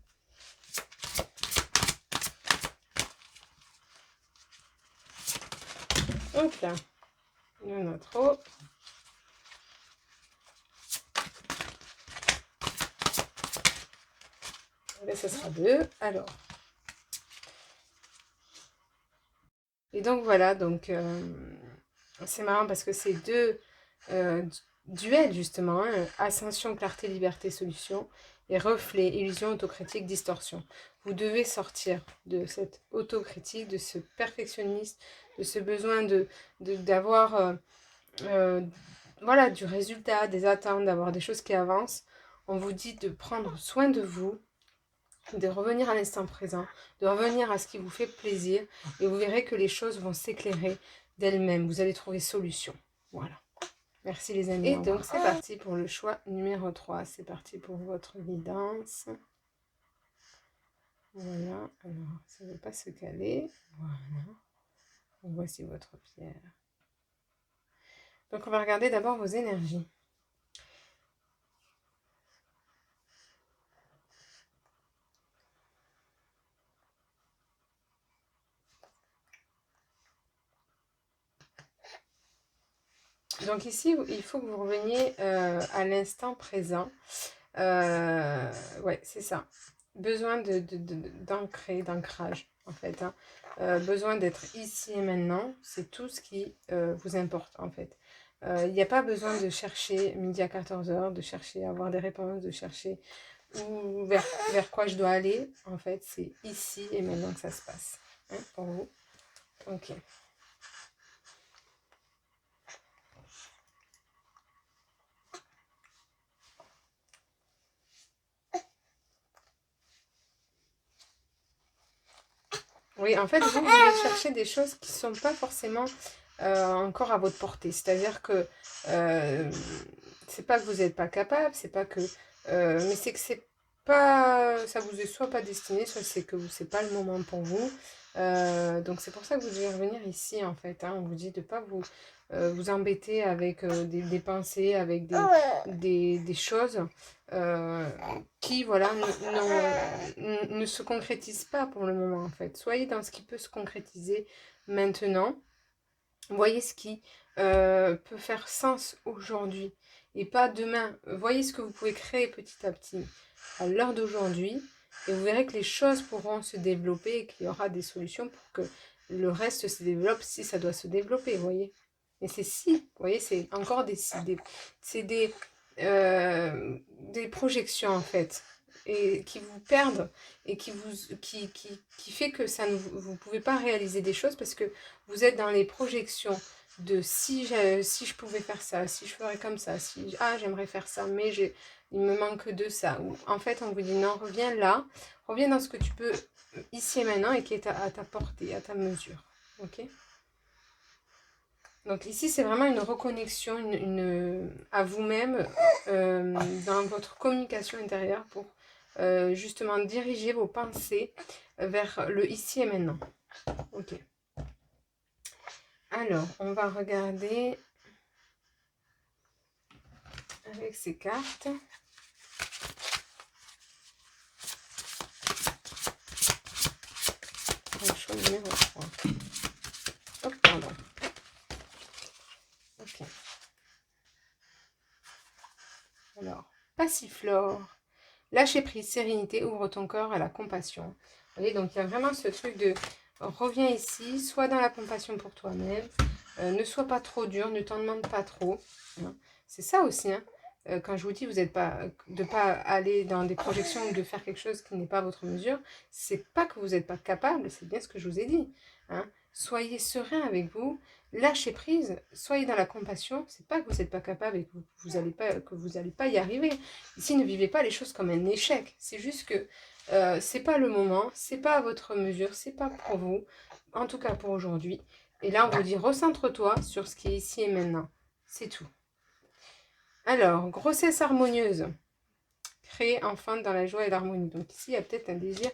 Donc là, il y en a trop. Là, ce sera 2. Alors. Et donc voilà, donc c'est marrant parce que c'est deux duels justement, hein, ascension, clarté, liberté, solution, et reflet, illusion, autocritique, distorsion. Vous devez sortir de cette autocritique, de ce perfectionniste, de ce besoin d'avoir voilà, du résultat, des attentes, d'avoir des choses qui avancent. On vous dit de prendre soin de vous, de revenir à l'instant présent, de revenir à ce qui vous fait plaisir, et vous verrez que les choses vont s'éclairer d'elles-mêmes. Vous allez trouver solution. Voilà. Merci les amis. Et donc c'est parti pour le choix numéro 3. C'est parti pour votre guidance. Voilà. Alors, ça ne veut pas se caler. Voilà. Voici votre pierre. Donc on va regarder d'abord vos énergies. Donc ici, il faut que vous reveniez à l'instant présent. Ouais, c'est ça. Besoin d'ancrer, d'ancrage, en fait. Hein. Besoin d'être ici et maintenant. C'est tout ce qui vous importe, en fait. Il n'y a pas besoin de chercher midi à 14 h, de chercher à avoir des réponses, de chercher vers quoi je dois aller. En fait, c'est ici et maintenant que ça se passe. Hein, pour vous. Ok. Oui, en fait, vous voulez chercher des choses qui ne sont pas forcément encore à votre portée. C'est-à-dire que c'est pas que vous n'êtes pas capable, c'est pas que... mais c'est que c'est pas... Ça vous est soit pas destiné, soit c'est que c'est pas le moment pour vous. Donc c'est pour ça que vous devez revenir ici, en fait. Hein. On vous dit de ne pas vous embêter avec des pensées, avec des choses qui, voilà, ne se concrétise pas pour le moment, en fait. Soyez dans ce qui peut se concrétiser maintenant. Voyez ce qui peut faire sens aujourd'hui et pas demain. Voyez ce que vous pouvez créer petit à petit à l'heure d'aujourd'hui et vous verrez que les choses pourront se développer et qu'il y aura des solutions pour que le reste se développe si ça doit se développer, vous voyez. Et c'est si, vous voyez, c'est encore c'est des projections en fait et qui vous perdent et qui fait que ça vous pouvez pas réaliser des choses parce que vous êtes dans les projections de si je pouvais faire ça, si je ferais comme ça, si j'aimerais faire ça, mais il me manque de ça. Ou, en fait, on vous dit non, reviens là, reviens dans ce que tu peux ici et maintenant et qui est à ta portée, à ta mesure. Ok? Donc ici, c'est vraiment une reconnexion à vous-même dans votre communication intérieure pour justement diriger vos pensées vers le ici et maintenant. Ok. Alors, on va regarder avec ces cartes. Choix numéro 3. Hop, pardon. Ok. Alors, passiflore. Lâcher prise, sérénité, ouvre ton cœur à la compassion. Vous voyez, donc il y a vraiment ce truc de reviens ici, sois dans la compassion pour toi-même, ne sois pas trop dur, ne t'en demande pas trop. Hein. C'est ça aussi, hein. Quand je vous dis de ne pas aller dans des projections ou de faire quelque chose qui n'est pas à votre mesure, c'est pas que vous n'êtes pas capable, c'est bien ce que je vous ai dit. Hein. Soyez serein avec vous, lâchez prise, soyez dans la compassion. C'est pas que vous n'êtes pas capable et que vous allez pas y arriver. Ici, ne vivez pas les choses comme un échec. C'est juste que c'est pas le moment, c'est pas à votre mesure, c'est pas pour vous, en tout cas pour aujourd'hui. Et là, on vous dit recentre-toi sur ce qui est ici et maintenant. C'est tout. Alors, grossesse harmonieuse. Créer enfant dans la joie et l'harmonie. Donc ici, il y a peut-être un désir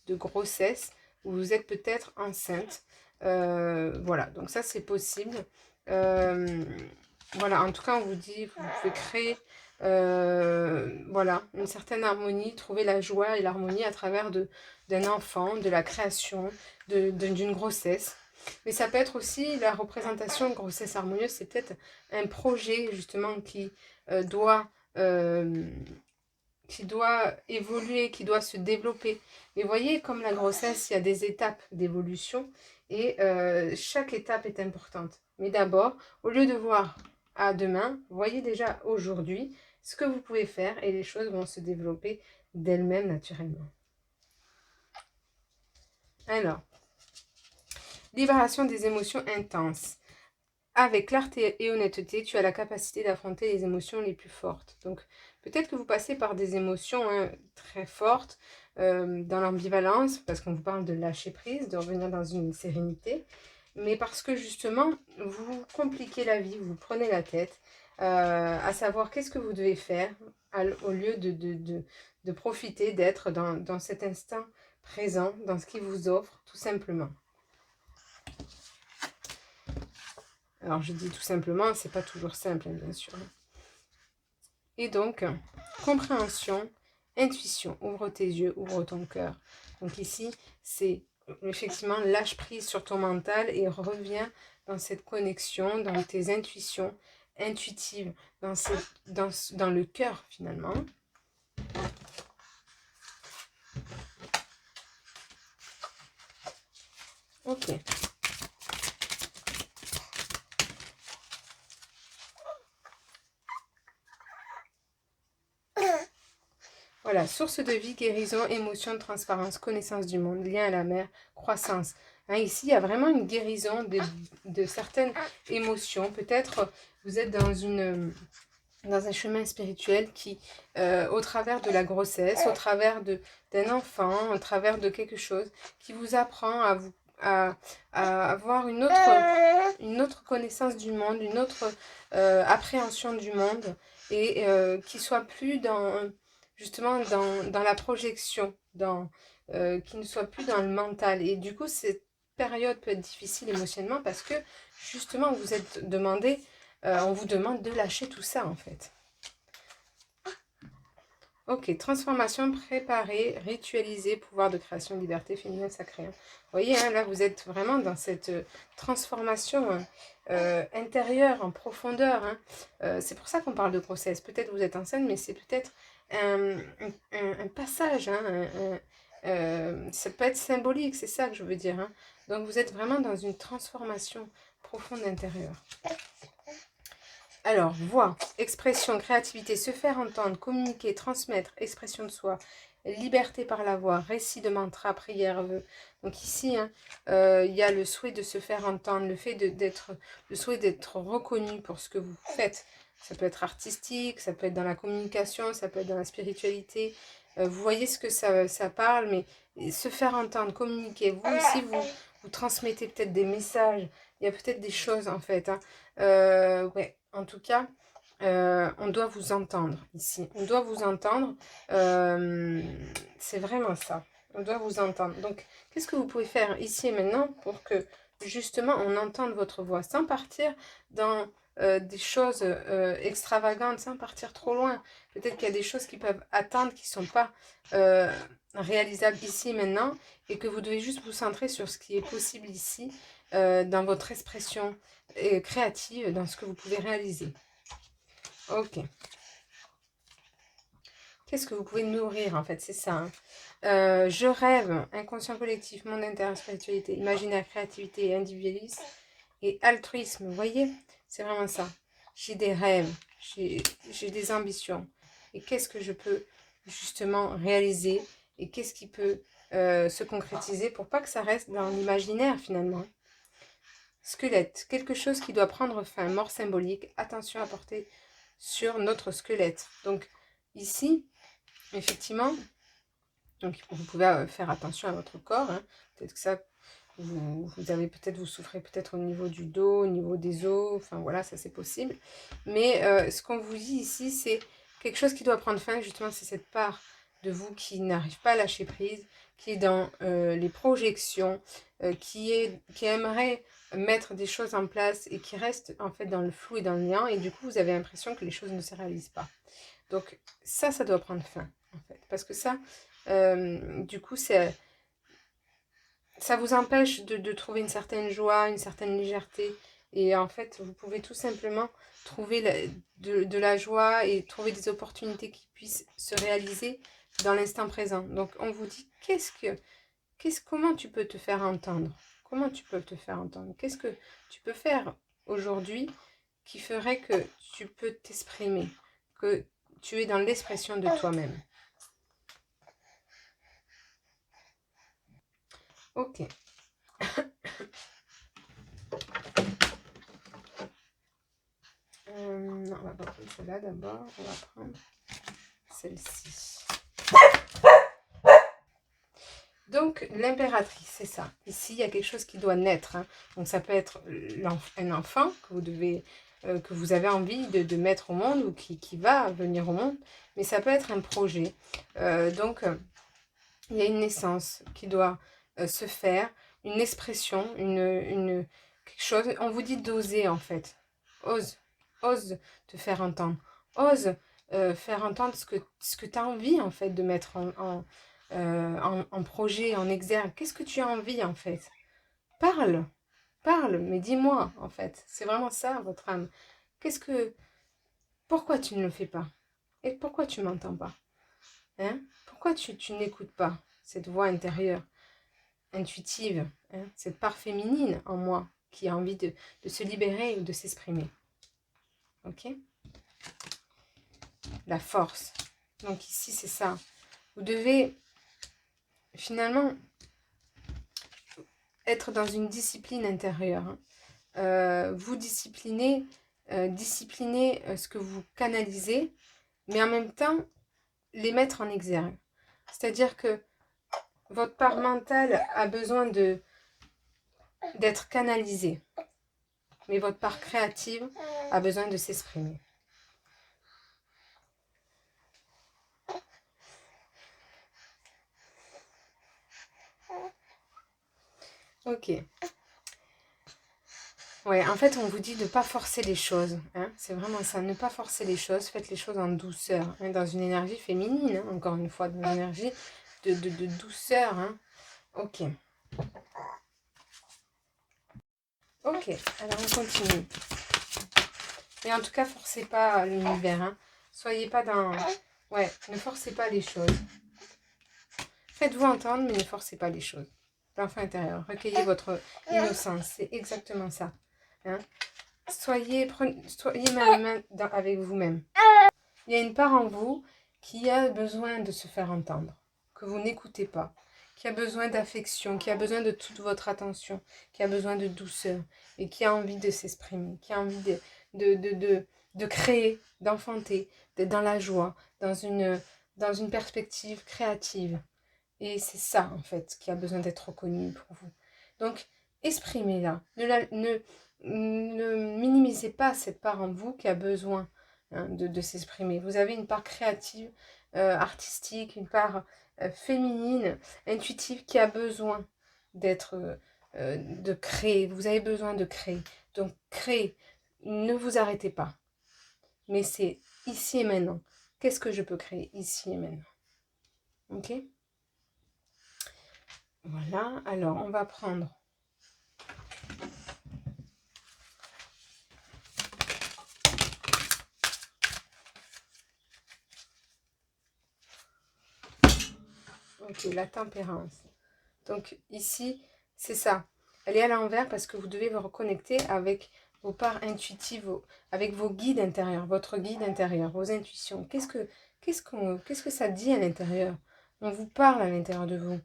de grossesse où vous êtes peut-être enceinte. Voilà, donc ça, c'est possible. Voilà, en tout cas, on vous dit que vous pouvez créer voilà, une certaine harmonie, trouver la joie et l'harmonie à travers d'un enfant, de la création, d'une grossesse. Mais ça peut être aussi la représentation de grossesse harmonieuse, c'est peut-être un projet justement qui doit évoluer, qui doit se développer. Et voyez, comme la grossesse, il y a des étapes d'évolution et chaque étape est importante. Mais d'abord, au lieu de voir à demain, voyez déjà aujourd'hui ce que vous pouvez faire et les choses vont se développer d'elles-mêmes naturellement. Alors, libération des émotions intenses. Avec clarté et honnêteté, tu as la capacité d'affronter les émotions les plus fortes. Donc, peut-être que vous passez par des émotions très fortes, dans l'ambivalence, parce qu'on vous parle de lâcher prise, de revenir dans une sérénité, mais parce que justement, vous compliquez la vie, vous prenez la tête, à savoir qu'est-ce que vous devez faire, au lieu de profiter, d'être dans cet instant présent, dans ce qui vous offre, tout simplement. Alors, je dis tout simplement, c'est pas toujours simple, bien sûr. Et donc, compréhension, intuition, ouvre tes yeux, ouvre ton cœur. Donc ici, c'est effectivement lâche prise sur ton mental et reviens dans cette connexion, dans tes intuitions intuitives, dans le cœur finalement. Ok. Voilà, source de vie, guérison, émotion, transparence, connaissance du monde, lien à la mer, croissance. Hein, ici, il y a vraiment une guérison de certaines émotions. Peut-être vous êtes dans un chemin spirituel qui, au travers de la grossesse, au travers d'un enfant, au travers de quelque chose, qui vous apprend à avoir une autre connaissance du monde, une autre appréhension du monde, et qui soit plus justement dans la projection, qui ne soit plus dans le mental. Et du coup, cette période peut être difficile émotionnellement parce que justement, on vous demande de lâcher tout ça en fait. Ok, transformation préparée, ritualisée, pouvoir de création, liberté féminine sacrée. Vous voyez, hein, là, vous êtes vraiment dans cette transformation intérieure, en profondeur. Hein. C'est pour ça qu'on parle de grossesse. Peut-être vous êtes enceinte, mais c'est peut-être un passage. Hein, ça peut être symbolique, c'est ça que je veux dire. Hein. Donc, vous êtes vraiment dans une transformation profonde intérieure. Alors, voix, expression, créativité, se faire entendre, communiquer, transmettre, expression de soi, liberté par la voix, récit de mantra, prière, vœux. Donc ici, hein, il y a le souhait de se faire entendre, le souhait d'être reconnu pour ce que vous faites. Ça peut être artistique, ça peut être dans la communication, ça peut être dans la spiritualité. Vous voyez ce que ça parle, mais se faire entendre, communiquer. Vous aussi, vous transmettez peut-être des messages. Il y a peut-être des choses en fait. Hein. Ouais, en tout cas, on doit vous entendre ici. On doit vous entendre. C'est vraiment ça. On doit vous entendre. Donc, qu'est-ce que vous pouvez faire ici et maintenant pour que justement on entende votre voix sans partir dans des choses extravagantes, sans partir trop loin. Peut-être qu'il y a des choses qui peuvent attendre, qui ne sont pas réalisables ici et maintenant, et que vous devez juste vous centrer sur ce qui est possible ici, dans votre expression créative, dans ce que vous pouvez réaliser. Ok. Qu'est-ce que vous pouvez nourrir en fait, c'est ça. Hein. Je rêve, inconscient collectif, monde intérieur, spiritualité, imaginaire, créativité, individualisme et altruisme. Vous voyez, c'est vraiment ça. J'ai des rêves, j'ai des ambitions. Et qu'est-ce que je peux justement réaliser et qu'est-ce qui peut se concrétiser pour pas que ça reste dans l'imaginaire finalement. Squelette, quelque chose qui doit prendre fin, mort symbolique, attention à porter sur notre squelette. Donc ici, effectivement, donc vous pouvez faire attention à votre corps. Hein. Peut-être que ça, vous souffrez peut-être au niveau du dos, au niveau des os. Enfin voilà, ça c'est possible. Mais ce qu'on vous dit ici, c'est quelque chose qui doit prendre fin. Justement, c'est cette part de vous qui n'arrive pas à lâcher prise, qui est dans les projections, qui aimerait mettre des choses en place et qui reste en fait dans le flou et dans le néant. Et du coup, vous avez l'impression que les choses ne se réalisent pas. Donc ça doit prendre fin, en fait. Parce que ça, du coup, ça vous empêche de trouver une certaine joie, une certaine légèreté. Et en fait, vous pouvez tout simplement trouver de la joie et trouver des opportunités qui puissent se réaliser dans l'instant présent. Donc on vous dit, comment tu peux te faire entendre? Comment tu peux te faire entendre? Qu'est-ce que tu peux faire aujourd'hui qui ferait que tu peux t'exprimer, que tu es dans l'expression de toi-même? Ok. Non, on va pas prendre celle-là d'abord. On va prendre celle-ci. Donc, l'impératrice, c'est ça. Ici, il y a quelque chose qui doit naître. Hein. Donc, ça peut être un enfant que vous avez envie de mettre au monde ou qui va venir au monde. Mais ça peut être un projet. Donc, il y a une naissance qui doit se faire, une expression, quelque chose. On vous dit d'oser, en fait. Ose te faire entendre. Ose faire entendre ce que tu as envie, en fait, de mettre en projet, en exergue. Qu'est-ce que tu as envie, en fait? Parle, mais dis-moi, en fait. C'est vraiment ça, votre âme. Pourquoi tu ne le fais pas? Et pourquoi tu m'entends pas? Hein? Pourquoi tu n'écoutes pas cette voix intérieure, intuitive, hein? Cette part féminine en moi qui a envie de se libérer ou de s'exprimer? Ok? La force. Donc ici, c'est ça. Vous devez finalement être dans une discipline intérieure. Hein. Vous discipliner ce que vous canalisez, mais en même temps, les mettre en exergue. C'est-à-dire que votre part mentale a besoin d'être canalisée, mais votre part créative a besoin de s'exprimer. Ok. Ouais, en fait, on vous dit de ne pas forcer les choses. Hein. C'est vraiment ça, ne pas forcer les choses. Faites les choses en douceur, hein, dans une énergie féminine, hein, encore une fois, dans une énergie de douceur. Hein. Ok. Ok, alors on continue. Mais en tout cas, forcez pas l'univers. Hein. Soyez pas dans... Ouais, ne forcez pas les choses. Faites-vous entendre, mais ne forcez pas les choses. L'enfant intérieur, recueillez votre innocence. C'est exactement ça. Hein. Soyez même avec vous-même. Il y a une part en vous qui a besoin de se faire entendre, que vous n'écoutez pas, qui a besoin d'affection, qui a besoin de toute votre attention, qui a besoin de douceur et qui a envie de s'exprimer, qui a envie de créer, d'enfanter, d'être dans la joie, dans une perspective créative. Et c'est ça, en fait, qui a besoin d'être reconnu pour vous. Donc, exprimez-la. Ne minimisez pas cette part en vous qui a besoin, hein, de s'exprimer. Vous avez une part créative, artistique, une part féminine, intuitive qui a besoin de créer. Vous avez besoin de créer. Donc, créez. Ne vous arrêtez pas. Mais c'est ici et maintenant. Qu'est-ce que je peux créer ici et maintenant? Ok? Voilà, alors on va prendre la tempérance. Donc ici, c'est ça. Elle est à l'envers parce que vous devez vous reconnecter avec vos parts intuitives, avec vos guides intérieurs, votre guide intérieur, vos intuitions. Qu'est-ce que ça dit à l'intérieur? On vous parle à l'intérieur de vous.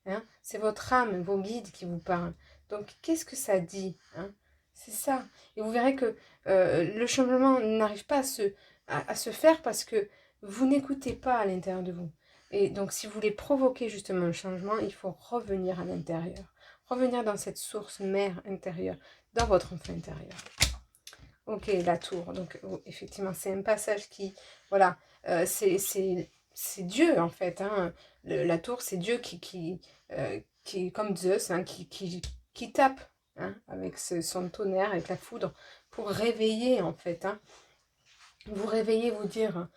Hein? C'est votre âme, vos guides qui vous parlent. Donc qu'est-ce que ça dit? Hein? C'est ça. Et vous verrez que le changement n'arrive pas à se faire parce que vous n'écoutez pas à l'intérieur de vous. Et donc, si vous voulez provoquer justement le changement, il faut revenir à l'intérieur. Revenir dans cette source mère intérieure, dans votre enfant intérieur. Ok, la tour. Donc, effectivement, c'est un passage qui... Voilà, c'est Dieu, en fait. Hein. La tour, c'est Dieu qui est comme Zeus, hein, qui tape hein, avec son tonnerre, avec la foudre, pour réveiller, en fait. Hein. Vous réveiller, vous dire,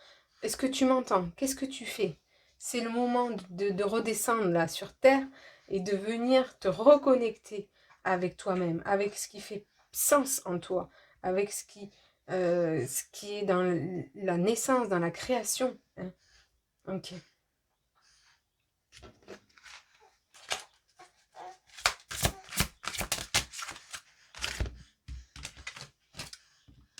est-ce que tu m'entends? Qu'est-ce que tu fais? C'est le moment de redescendre là sur Terre et de venir te reconnecter avec toi-même, avec ce qui fait sens en toi, avec ce qui est dans la naissance, dans la création. Hein. Ok.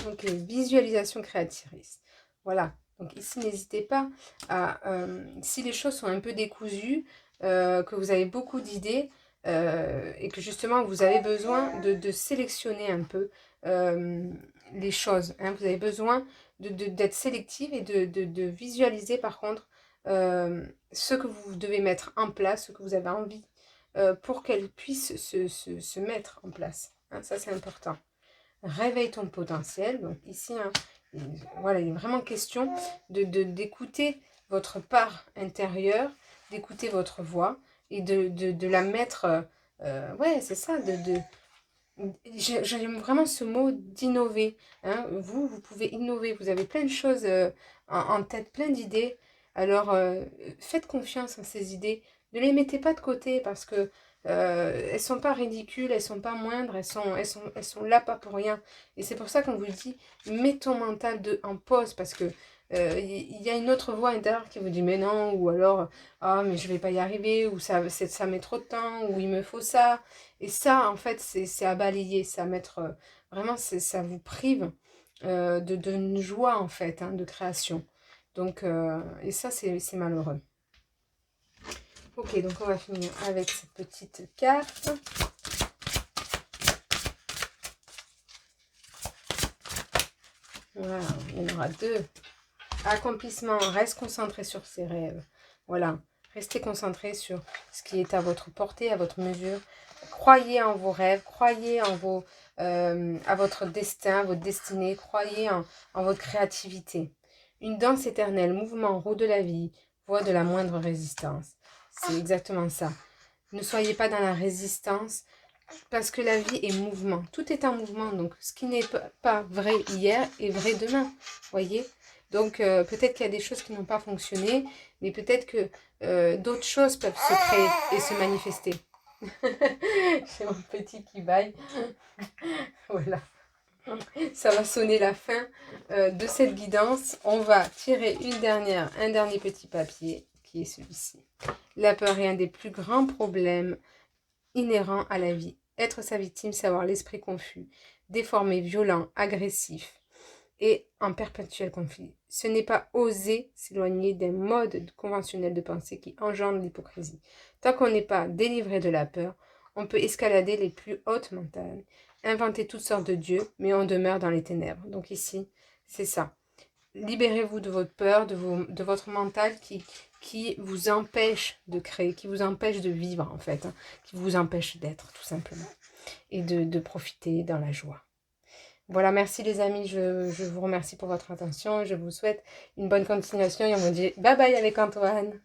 Ok, visualisation créatrice. Voilà. Donc ici, n'hésitez pas à... si les choses sont un peu décousues, que vous avez beaucoup d'idées, et que justement, vous avez besoin de sélectionner un peu les choses. Hein. Vous avez besoin d'être sélective et de visualiser, par contre, ce que vous devez mettre en place, ce que vous avez envie, pour qu'elles puissent se mettre en place. Hein. Ça, c'est important. Réveille ton potentiel. Donc ici, hein, voilà, il est vraiment question d'écouter votre part intérieure, d'écouter votre voix et de la mettre... ouais, c'est ça, j'aime vraiment ce mot d'innover. Hein. Vous pouvez innover, vous avez plein de choses en tête, plein d'idées. Alors, faites confiance en ces idées. Ne les mettez pas de côté parce que elles sont pas ridicules, elles sont pas moindres, elles sont là pas pour rien. Et c'est pour ça qu'on vous dit, mets ton mental en pause parce que il y a une autre voix intérieure qui vous dit mais non, ou alors ah mais je vais pas y arriver, ou ça met trop de temps, ou il me faut ça. Et ça, en fait, c'est à balayer, c'est à mettre... vraiment, ça vous prive d'une joie, en fait, hein, de création. Donc, et ça, c'est malheureux. Ok, donc on va finir avec cette petite carte. Voilà, il y en aura deux. Accomplissement, reste concentré sur ses rêves. Voilà, restez concentré sur ce qui est à votre portée, à votre mesure. Croyez en vos rêves, croyez à votre destin, votre destinée, croyez en votre créativité. Une danse éternelle, mouvement, roue de la vie, voie de la moindre résistance. C'est exactement ça. Ne soyez pas dans la résistance, Parce que la vie est mouvement. Tout est en mouvement. Donc, ce qui n'est pas vrai hier est vrai demain. Voyez? Donc, peut-être qu'il y a des choses qui n'ont pas fonctionné, mais peut-être que d'autres choses peuvent se créer et se manifester. J'ai mon petit qui baille. Voilà. Ça va sonner la fin de cette guidance. On va tirer un dernier petit papier, qui est celui-ci. La peur est un des plus grands problèmes inhérents à la vie. Être sa victime, c'est avoir l'esprit confus, déformé, violent, agressif et en perpétuel conflit. Ce n'est pas oser s'éloigner d'un mode conventionnel de pensée qui engendre l'hypocrisie. Tant qu'on n'est pas délivré de la peur, on peut escalader les plus hautes montagnes, inventer toutes sortes de dieux, mais on demeure dans les ténèbres. Donc ici, c'est ça. Libérez-vous de votre peur, de votre mental qui vous empêche de créer, qui vous empêche de vivre en fait, hein, qui vous empêche d'être tout simplement, et de profiter dans la joie. Voilà, merci les amis, je vous remercie pour votre attention, je vous souhaite une bonne continuation et on vous dit bye bye avec Antoine.